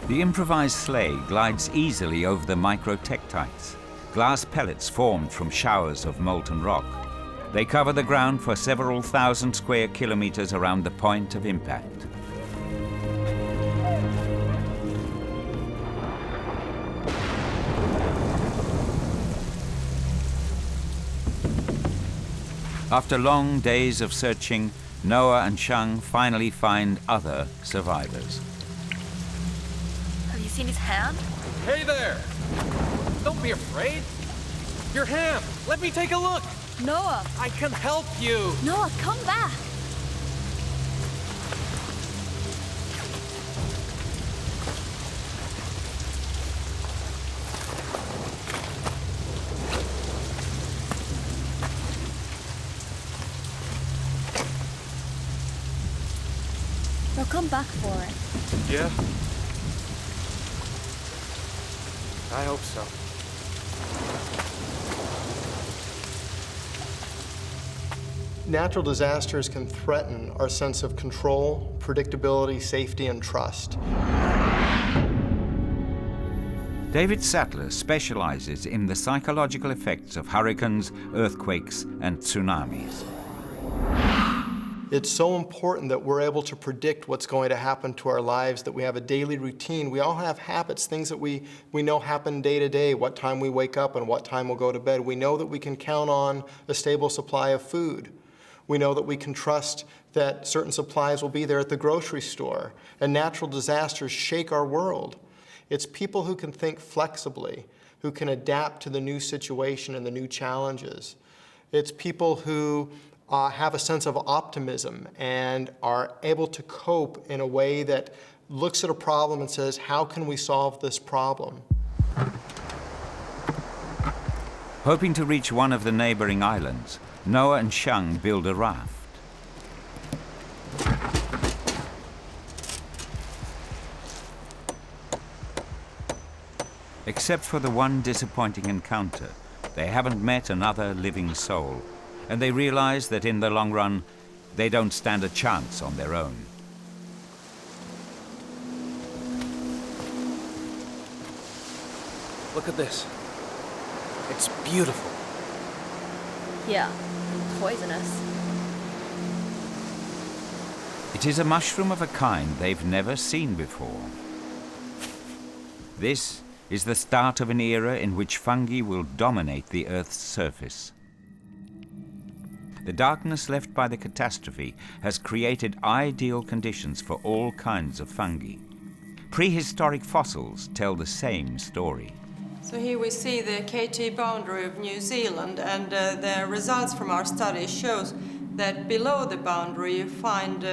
The improvised sleigh glides easily over the microtectites, glass pellets formed from showers of molten rock. They cover the ground for several thousand square kilometers around the point of impact. After long days of searching, Noah and Shang finally find other survivors. Have you seen his hand? Hey there! Don't be afraid. Your hand. Let me take a look. Noah! I can help you. Noah, come back! They'll come back for it. Yeah? I hope so. Natural disasters can threaten our sense of control, predictability, safety, and trust. David Sattler specializes in the psychological effects of hurricanes, earthquakes, and tsunamis. It's so important that we're able to predict what's going to happen to our lives, that we have a daily routine. We all have habits, things that we know happen day to day, what time we wake up and what time we'll go to bed. We know that we can count on a stable supply of food. We know that we can trust that certain supplies will be there at the grocery store. And natural disasters shake our world. It's people who can think flexibly, who can adapt to the new situation and the new challenges. It's people who have a sense of optimism and are able to cope in a way that looks at a problem and says, how can we solve this problem? Hoping to reach one of the neighboring islands, Noah and Shang build a raft. Except for the one disappointing encounter, they haven't met another living soul, and they realize that in the long run, they don't stand a chance on their own. Look at this. It's beautiful. Yeah, poisonous. It is a mushroom of a kind they've never seen before. This is the start of an era in which fungi will dominate the Earth's surface. The darkness left by the catastrophe has created ideal conditions for all kinds of fungi. Prehistoric fossils tell the same story. So here we see the KT boundary of New Zealand, and the results from our study shows that below the boundary you find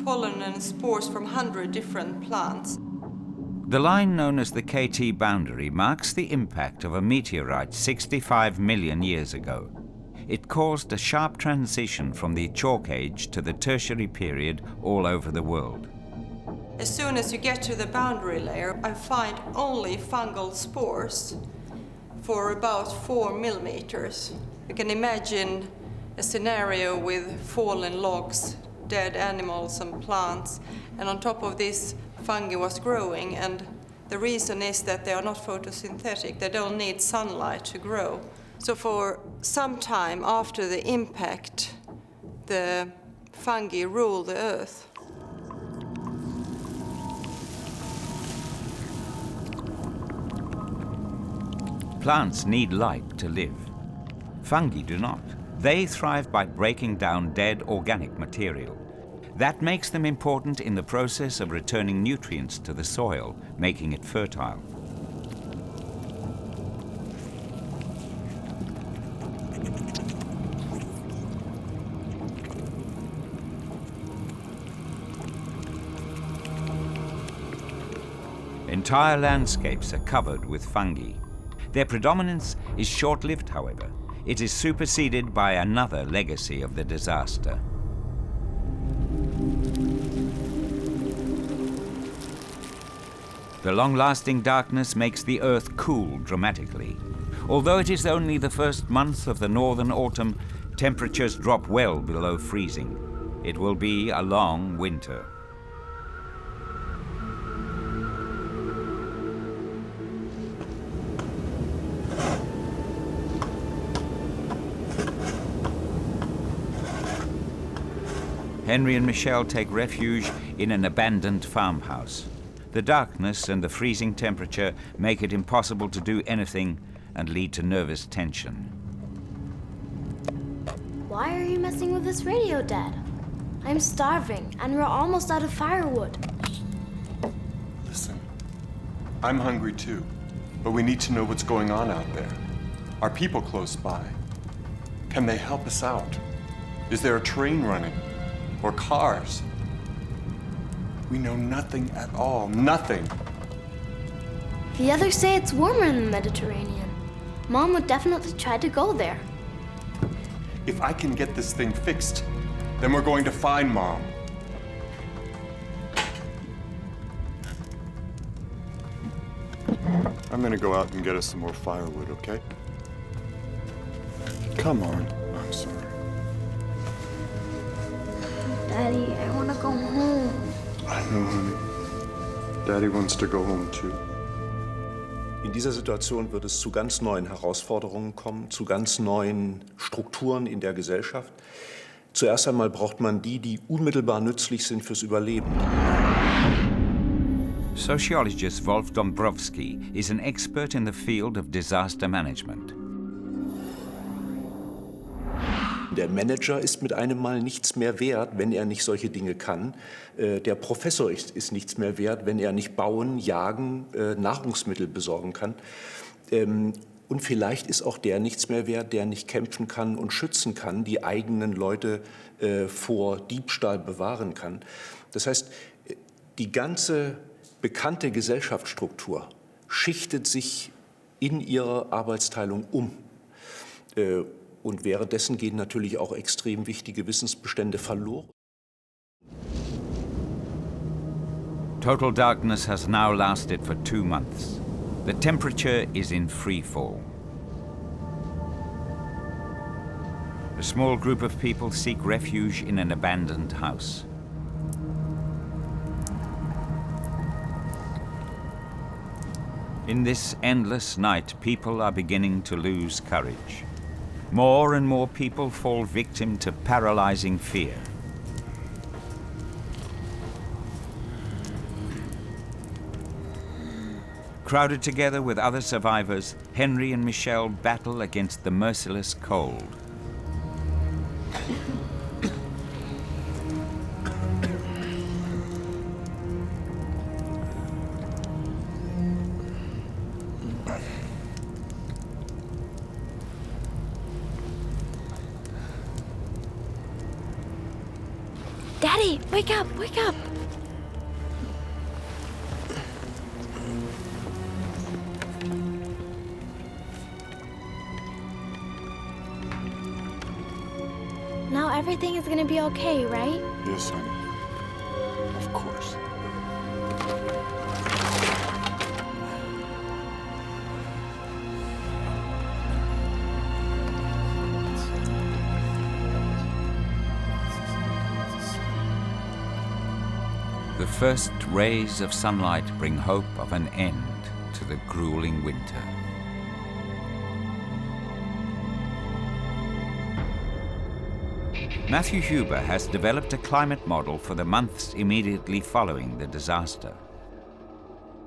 pollen and spores from 100 different plants. The line known as the KT boundary marks the impact of a meteorite 65 million years ago. It caused a sharp transition from the chalk age to the tertiary period all over the world. As soon as you get to the boundary layer, I find only fungal spores for about 4 millimeters. You can imagine a scenario with fallen logs, dead animals and plants, and on top of this, fungi was growing, and the reason is that they are not photosynthetic. They don't need sunlight to grow. So for some time after the impact, the fungi rule the earth. Plants need light to live. Fungi do not. They thrive by breaking down dead organic material. That makes them important in the process of returning nutrients to the soil, making it fertile. Entire landscapes are covered with fungi. Their predominance is short-lived, however. It is superseded by another legacy of the disaster. The long-lasting darkness makes the Earth cool dramatically. Although it is only the first month of the northern autumn, temperatures drop well below freezing. It will be a long winter. Henry and Michelle take refuge in an abandoned farmhouse. The darkness and the freezing temperature make it impossible to do anything and lead to nervous tension. Why are you messing with this radio, Dad? I'm starving, and we're almost out of firewood. Listen, I'm hungry too, but we need to know what's going on out there. Are people close by? Can they help us out? Is there a train running? Or cars? We know nothing at all, nothing. The others say it's warmer in the Mediterranean. Mom would definitely try to go there. If I can get this thing fixed, then we're going to find Mom. I'm gonna go out and get us some more firewood, okay? Come on. I'm sorry. Daddy, I want to go home. I know, honey. Daddy wants to go home too. In dieser Situation wird es zu ganz neuen Herausforderungen kommen, zu ganz neuen Strukturen in der Gesellschaft. Zuerst einmal braucht man die unmittelbar nützlich sind fürs Überleben. Sociologist Wolf Dombrowski is an expert in the field of disaster management. Der Manager ist mit einem Mal nichts mehr wert, wenn er nicht solche Dinge kann. Der Professor ist nichts mehr wert, wenn er nicht bauen, jagen, Nahrungsmittel besorgen kann. Und vielleicht ist auch der nichts mehr wert, der nicht kämpfen kann und schützen kann, die eigenen Leute vor Diebstahl bewahren kann. Das heißt, die ganze bekannte Gesellschaftsstruktur schichtet sich in ihrer Arbeitsteilung um. Und währenddessen gehen natürlich auch extrem wichtige Wissensbestände verloren. Total darkness has now lasted for 2 months. The temperature is in free fall. A small group of people seek refuge in an abandoned house. In this endless night, people are beginning to lose courage. More and more people fall victim to paralyzing fear. Crowded together with other survivors, Henry and Michelle battle against the merciless cold. Daddy, wake up, wake up! Now everything is gonna be okay, right? Yes, honey. Of course. The first rays of sunlight bring hope of an end to the grueling winter. Matthew Huber has developed a climate model for the months immediately following the disaster.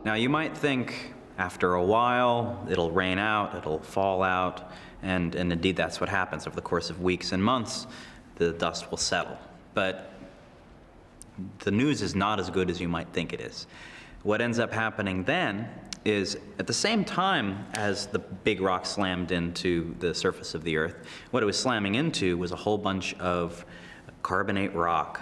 Now you might think after a while it'll rain out, it'll fall out, and indeed that's what happens over the course of weeks and months. The dust will settle. But the news is not as good as you might think it is. What ends up happening then is at the same time as the big rock slammed into the surface of the Earth, what it was slamming into was a whole bunch of carbonate rock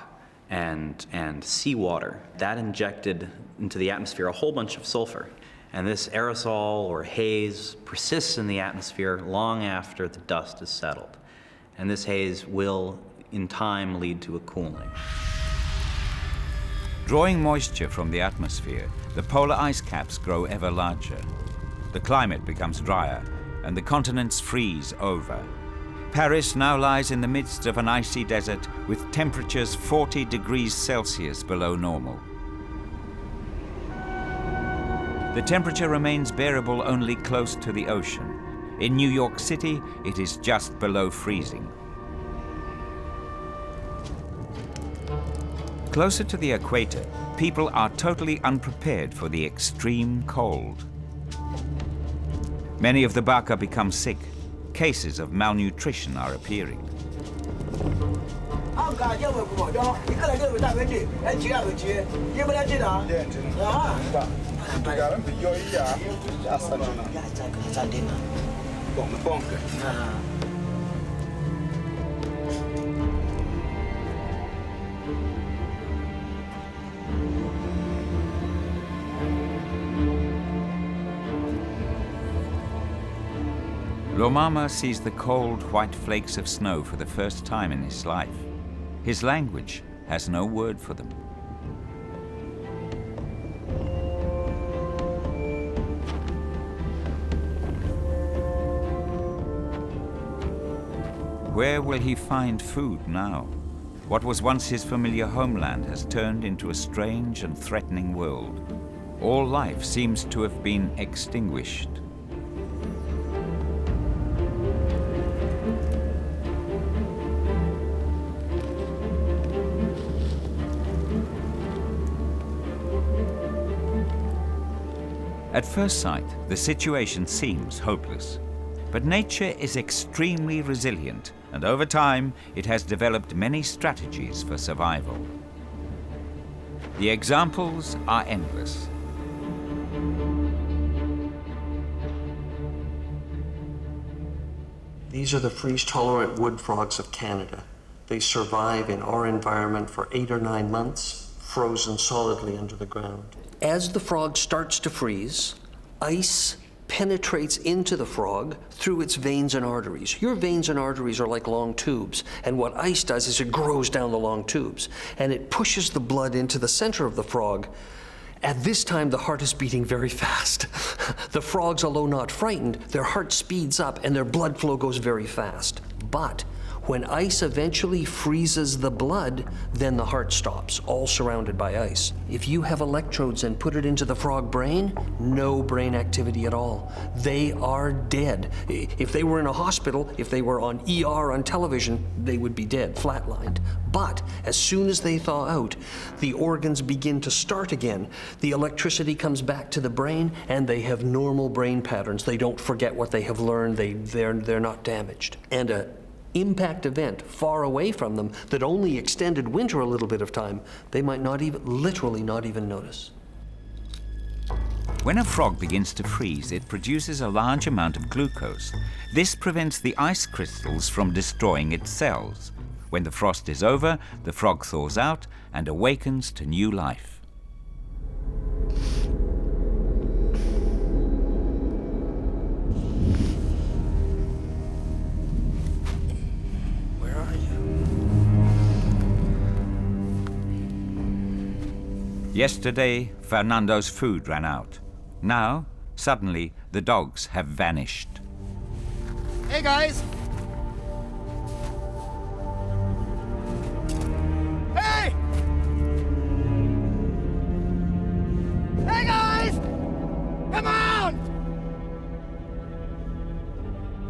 and seawater. That injected into the atmosphere a whole bunch of sulfur. And this aerosol or haze persists in the atmosphere long after the dust is settled. And this haze will, in time, lead to a cooling. Drawing moisture from the atmosphere, the polar ice caps grow ever larger. The climate becomes drier, and the continents freeze over. Paris now lies in the midst of an icy desert with temperatures 40 degrees Celsius below normal. The temperature remains bearable only close to the ocean. In New York City, it is just below freezing. Closer to the equator, people are totally unprepared for the extreme cold. Many of the baka become sick. Cases of malnutrition are appearing. Lomama sees the cold, white flakes of snow for the first time in his life. His language has no word for them. Where will he find food now? What was once his familiar homeland has turned into a strange and threatening world. All life seems to have been extinguished. At first sight, the situation seems hopeless. But nature is extremely resilient, and over time, it has developed many strategies for survival. The examples are endless. These are the freeze-tolerant wood frogs of Canada. They survive in our environment for 8 or 9 months, frozen solidly under the ground. As the frog starts to freeze, ice penetrates into the frog through its veins and arteries. Your veins and arteries are like long tubes, and what ice does is it grows down the long tubes, and it pushes the blood into the center of the frog. At this time, the heart is beating very fast. The frogs, although not frightened, their heart speeds up and their blood flow goes very fast. But when ice eventually freezes the blood, then the heart stops, all surrounded by ice. If you have electrodes and put it into the frog brain, no brain activity at all. They are dead. If they were in a hospital, if they were on ER on television, they would be dead, flatlined. But as soon as they thaw out, the organs begin to start again. The electricity comes back to the brain, and they have normal brain patterns. They don't forget what they have learned. They're not damaged. And a impact event far away from them that only extended winter a little bit of time, they might not even, literally not even notice. When a frog begins to freeze, it produces a large amount of glucose. This prevents the ice crystals from destroying its cells. When the frost is over, the frog thaws out and awakens to new life. Where are you? Yesterday, Fernando's food ran out. Now, suddenly, the dogs have vanished. Hey, guys! Hey! Hey, guys! Come on!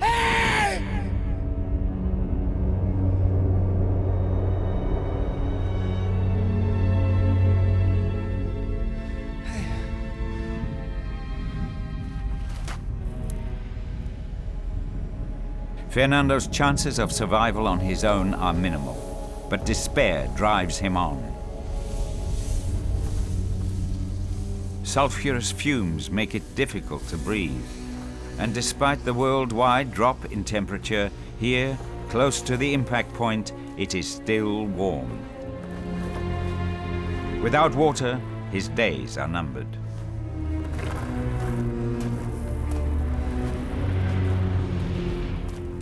Hey! Fernando's chances of survival on his own are minimal, but despair drives him on. Sulfurous fumes make it difficult to breathe, and despite the worldwide drop in temperature, here, close to the impact point, it is still warm. Without water, his days are numbered.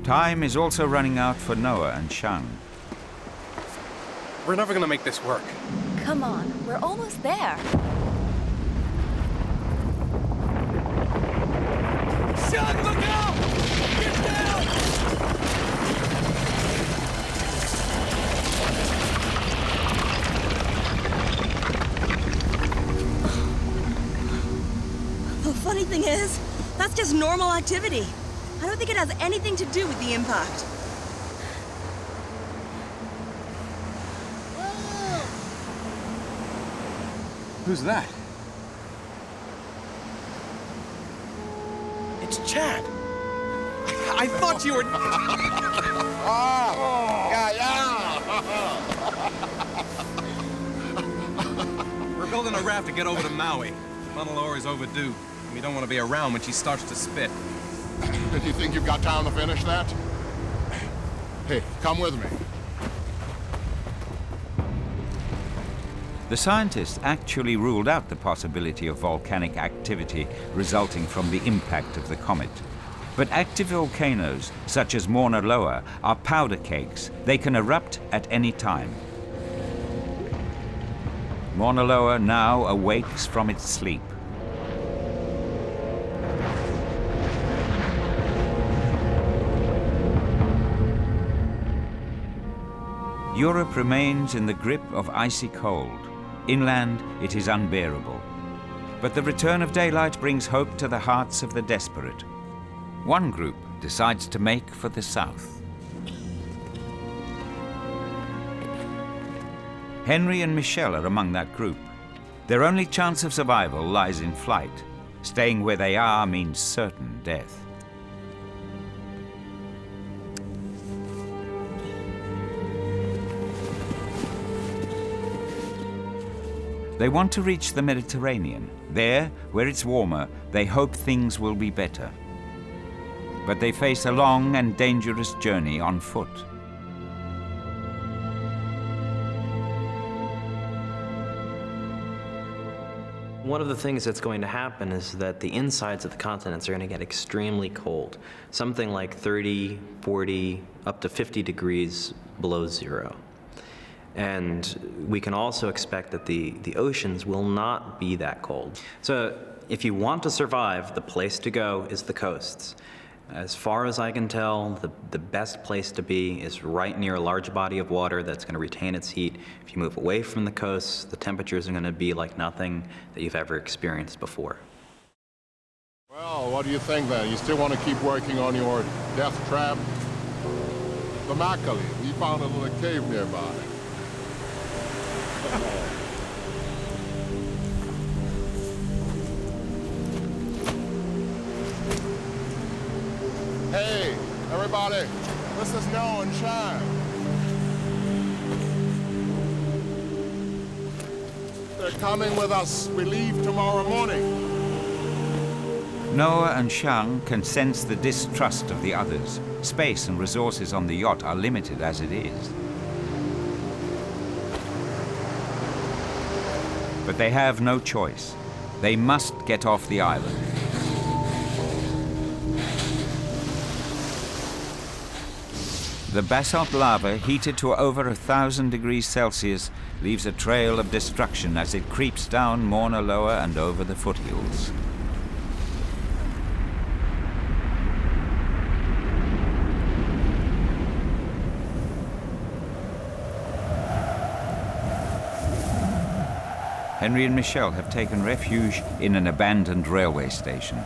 Time is also running out for Noah and Shang. We're never gonna make this work. Come on, we're almost there. Shang, look out! Get down! The funny thing is, that's just normal activity. I don't think it has anything to do with the impact. Who's that? It's Chad. I thought you were... We're building a raft to get over to Maui. Manolore is overdue. We don't want to be around when she starts to spit. Did you think you've got time to finish that? Hey, come with me. The scientists actually ruled out the possibility of volcanic activity resulting from the impact of the comet. But active volcanoes, such as Mauna Loa, are powder kegs. They can erupt at any time. Mauna Loa now awakes from its sleep. Europe remains in the grip of icy cold. Inland, it is unbearable. But the return of daylight brings hope to the hearts of the desperate. One group decides to make for the south. Henry and Michelle are among that group. Their only chance of survival lies in flight. Staying where they are means certain death. They want to reach the Mediterranean. There, where it's warmer, they hope things will be better. But they face a long and dangerous journey on foot. One of the things that's going to happen is that the insides of the continents are going to get extremely cold, something like 30, 40, up to 50 degrees below zero. And we can also expect that the oceans will not be that cold. So if you want to survive, the place to go is the coasts. As far as I can tell, the best place to be is right near a large body of water that's going to retain its heat. If you move away from the coasts, the temperatures are going to be like nothing that you've ever experienced before. Well, what do you think then? You still want to keep working on your death trap? The Macaulay, we found a little cave nearby. Hey, everybody, this is Noah and Shang. They're coming with us. We leave tomorrow morning. Noah and Shang can sense the distrust of the others. Space and resources on the yacht are limited as it is. But they have no choice. They must get off the island. The basalt lava, heated to over 1,000 degrees Celsius, leaves a trail of destruction as it creeps down Mauna Loa and over the foothills. Henry and Michelle have taken refuge in an abandoned railway station.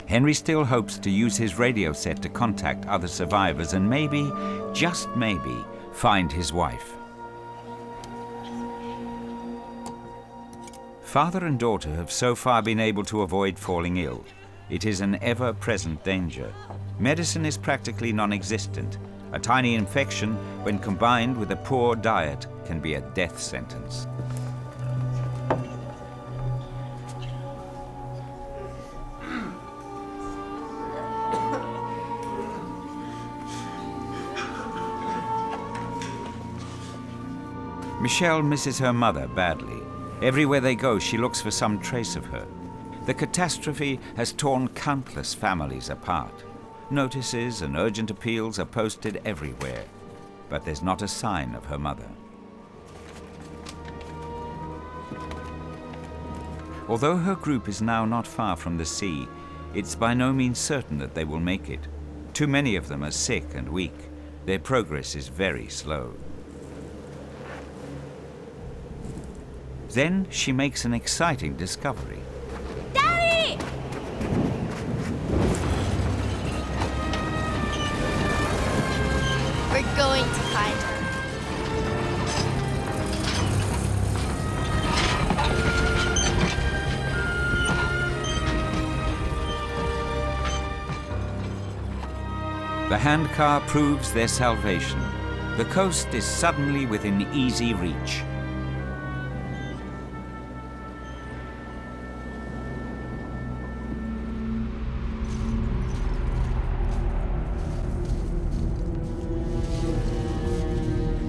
Henry still hopes to use his radio set to contact other survivors and maybe, just maybe, find his wife. Father and daughter have so far been able to avoid falling ill. It is an ever-present danger. Medicine is practically non-existent. A tiny infection, when combined with a poor diet, can be a death sentence. Michelle misses her mother badly. Everywhere they go, she looks for some trace of her. The catastrophe has torn countless families apart. Notices and urgent appeals are posted everywhere, but there's not a sign of her mother. Although her group is now not far from the sea, it's by no means certain that they will make it. Too many of them are sick and weak. Their progress is very slow. Then she makes an exciting discovery. Daddy! We're going to find her. The handcar proves their salvation. The coast is suddenly within easy reach.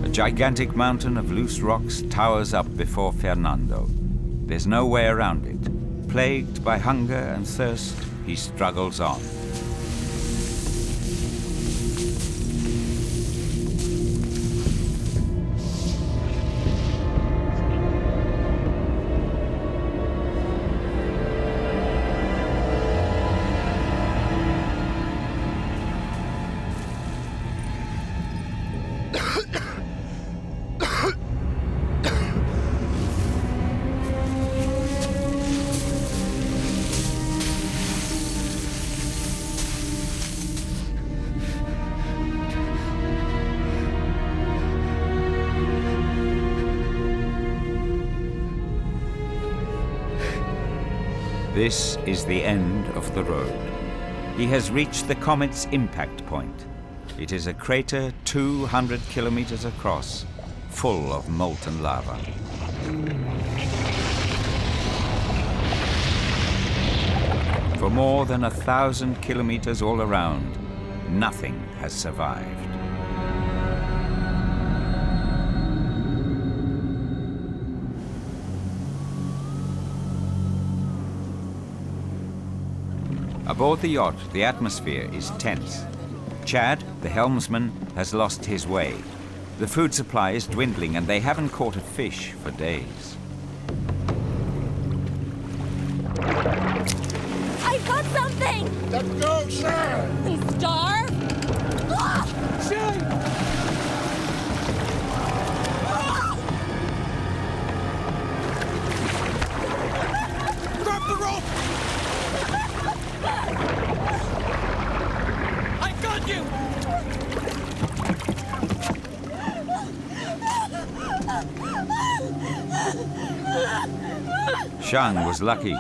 A gigantic mountain of loose rocks towers up before Fernando. There's no way around it. Plagued by hunger and thirst, he struggles on. This is the end of the road. He has reached the comet's impact point. It is a crater 200 kilometers across, full of molten lava. For more than 1,000 kilometers all around, nothing has survived. Aboard the yacht, the atmosphere is tense. Chad, the helmsman, has lost his way. The food supply is dwindling and they haven't caught a fish for days. I got something! Let's go, sir! They starve? Grab the rope! I got you! Shang was lucky.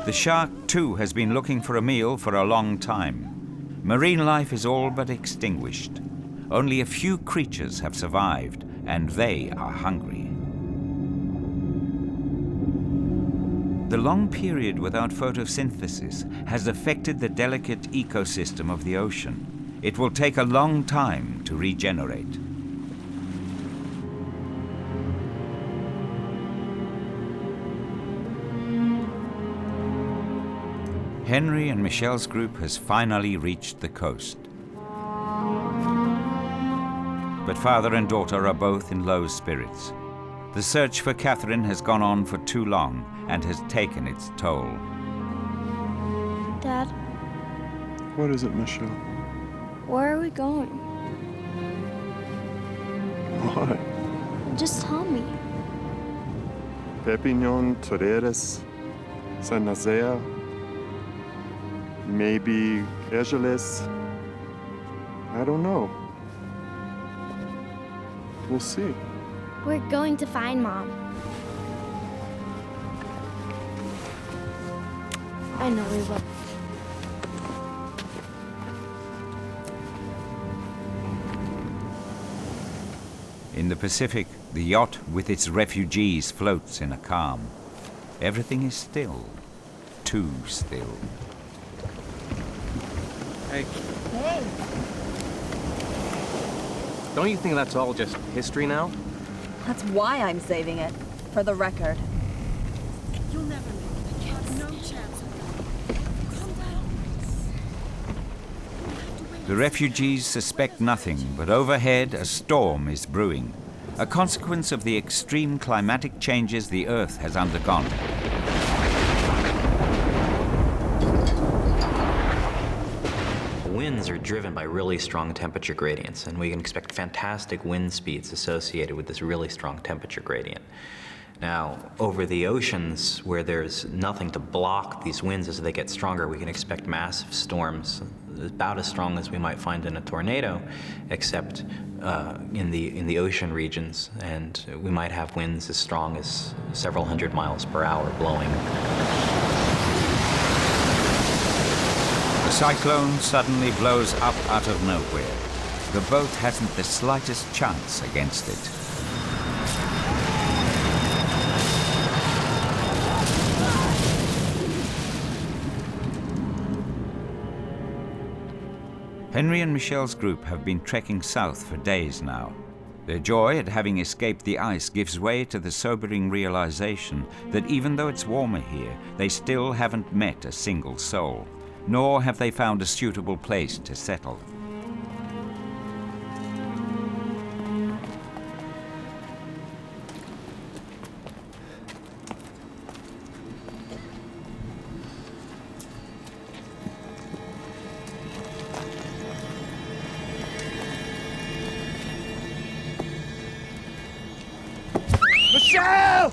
The shark, too, has been looking for a meal for a long time. Marine life is all but extinguished. Only a few creatures have survived, and they are hungry. The long period without photosynthesis has affected the delicate ecosystem of the ocean. It will take a long time to regenerate. Henry and Michelle's group has finally reached the coast. But father and daughter are both in low spirits. The search for Catherine has gone on for too long and has taken its toll. Dad, What is it, Michelle? where are we going? Why? Just tell me. Perpignan, Torres, Saint-Nazaire, maybe Angeles. I don't know. We'll see. We're going to find Mom. I know we will. In the Pacific, the yacht with its refugees floats in a calm. Everything is still, too still. Hey, Hey. don't you think that's all just history now? That's why I'm saving it. For the record. You'll never make it. You have no chance. Calm down. The refugees suspect nothing, but overhead a storm is brewing, a consequence of the extreme climatic changes the Earth has undergone. Winds are driven by really strong temperature gradients, and we can expect fantastic wind speeds associated with this really strong temperature gradient. Now, over the oceans, where there's nothing to block these winds as they get stronger, we can expect massive storms, about as strong as we might find in a tornado, except in the ocean regions, and we might have winds as strong as several hundred miles per hour blowing. The cyclone suddenly blows up out of nowhere. The boat hasn't the slightest chance against it. Henry and Michelle's group have been trekking south for days now. Their joy at having escaped the ice gives way to the sobering realization that even though it's warmer here, they still haven't met a single soul, nor have they found a suitable place to settle. Michelle!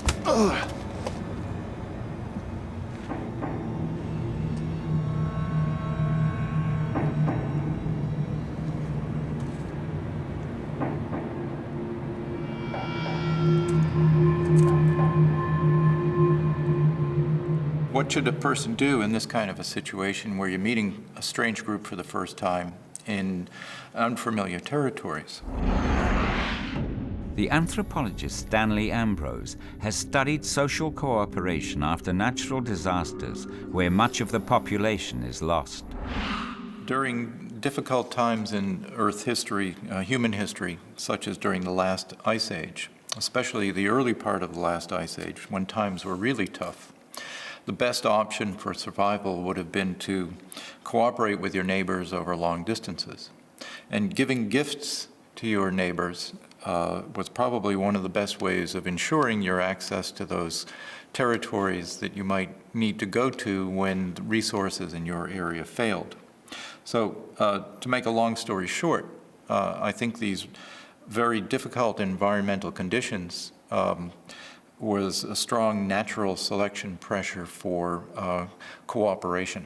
What should a person do in this kind of a situation where you're meeting a strange group for the first time in unfamiliar territories? The anthropologist Stanley Ambrose has studied social cooperation after natural disasters where much of the population is lost. During difficult times in Earth history, human history, such as during the last ice age, especially the early part of the last ice age, when times were really tough, the best option for survival would have been to cooperate with your neighbors over long distances. And giving gifts to your neighbors was probably one of the best ways of ensuring your access to those territories that you might need to go to when the resources in your area failed. So to make a long story short, I think these very difficult environmental conditions was a strong natural selection pressure for cooperation.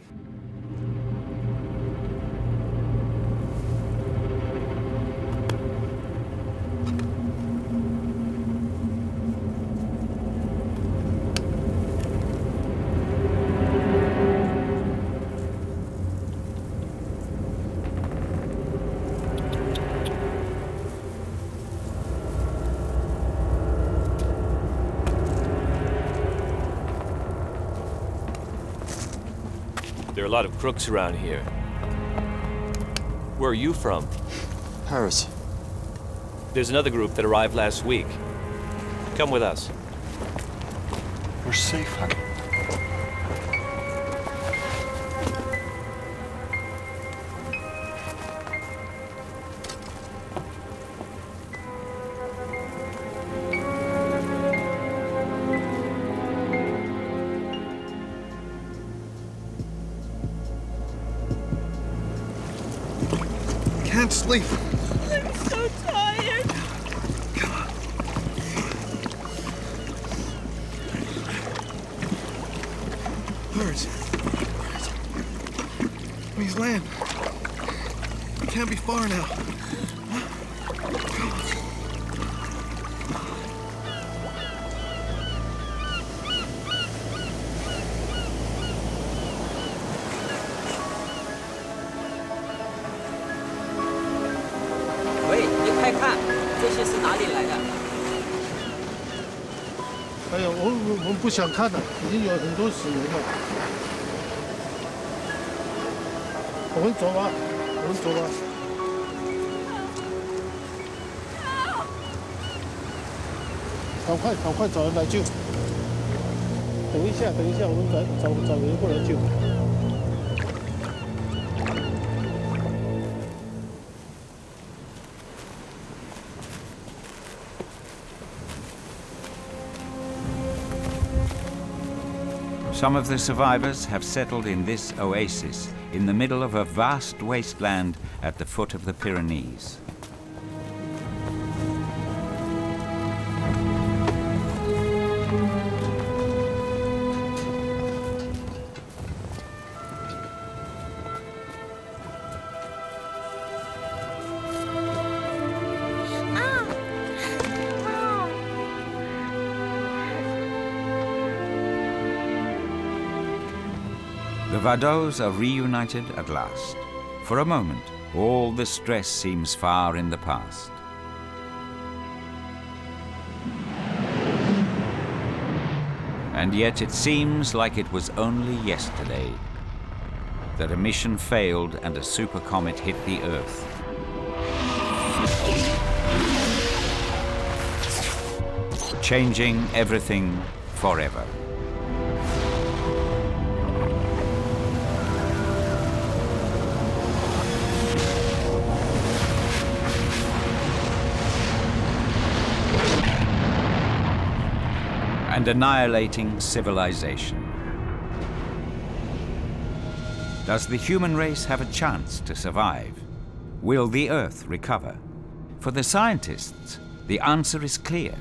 There are a lot of crooks around here. Where are you from? Paris. There's another group that arrived last week. Come with us. We're safe, honey. can't sleep. I'm so tired. Birds. Please land. We can't be far now.喂，你快看，这些是哪里来的？哎呀，我们不想看了，已经有很多死人了。我们走吧，我们走吧。赶快找人来救！等一下，我们找人过来救。Some of the survivors have settled in this oasis in the middle of a vast wasteland at the foot of the Pyrenees. The Vados are reunited at last. For a moment, all the stress seems far in the past. And yet it seems like it was only yesterday that a mission failed and a supercomet hit the Earth. Changing everything forever. And annihilating civilization. Does the human race have a chance to survive? Will the Earth recover? For the scientists, the answer is clear.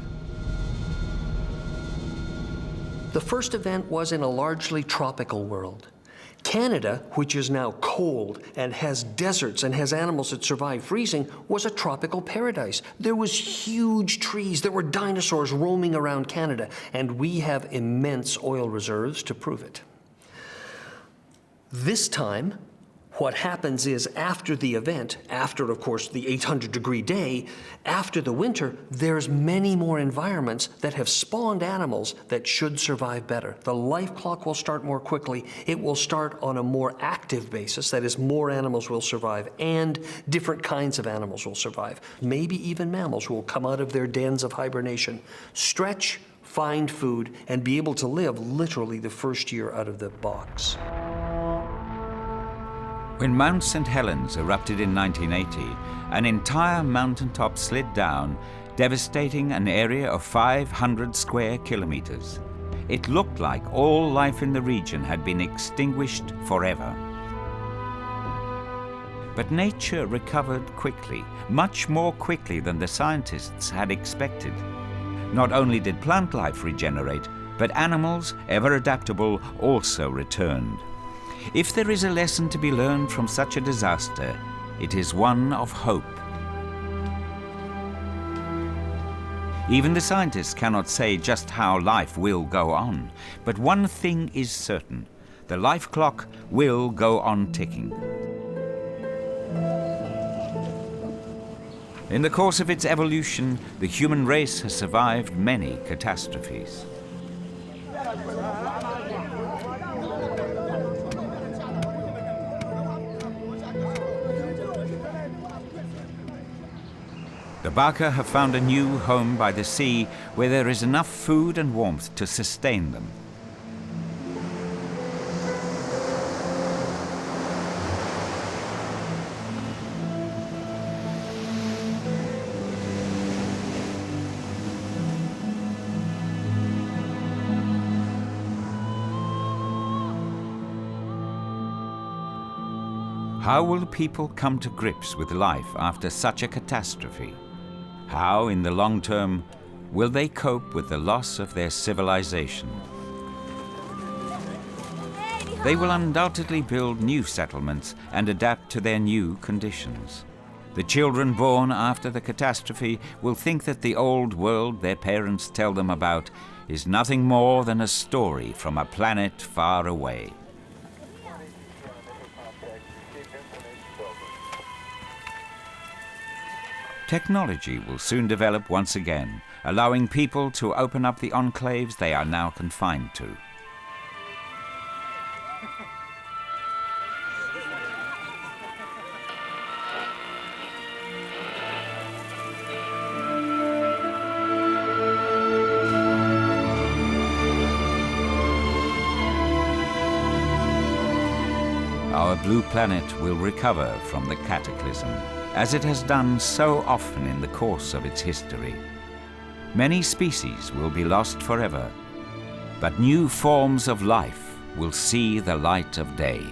The first event was in a largely tropical world. Canada, which is now cold and has deserts and has animals that survive freezing, was a tropical paradise. There was huge trees, there were dinosaurs roaming around Canada, and we have immense oil reserves to prove it. This time, what happens is after the event, after, of course, the 800-degree day, after the winter, there's many more environments that have spawned animals that should survive better. The life clock will start more quickly. It will start on a more active basis, that is, more animals will survive, and different kinds of animals will survive. Maybe even mammals will come out of their dens of hibernation, stretch, find food, and be able to live literally the first year out of the box. When Mount St. Helens erupted in 1980, an entire mountaintop slid down, devastating an area of 500 square kilometers. It looked like all life in the region had been extinguished forever. But nature recovered quickly, much more quickly than the scientists had expected. Not only did plant life regenerate, but animals, ever adaptable, also returned. If there is a lesson to be learned from such a disaster, it is one of hope. Even the scientists cannot say just how life will go on, but one thing is certain: the life clock will go on ticking. In the course of its evolution, the human race has survived many catastrophes. The Baka have found a new home by the sea where there is enough food and warmth to sustain them. How will people come to grips with life after such a catastrophe? How, in the long term, will they cope with the loss of their civilization? They will undoubtedly build new settlements and adapt to their new conditions. The children born after the catastrophe will think that the old world their parents tell them about is nothing more than a story from a planet far away. Technology will soon develop once again, allowing people to open up the enclaves they are now confined to. Our blue planet will recover from the cataclysm, as it has done so often in the course of its history. Many species will be lost forever, but new forms of life will see the light of day.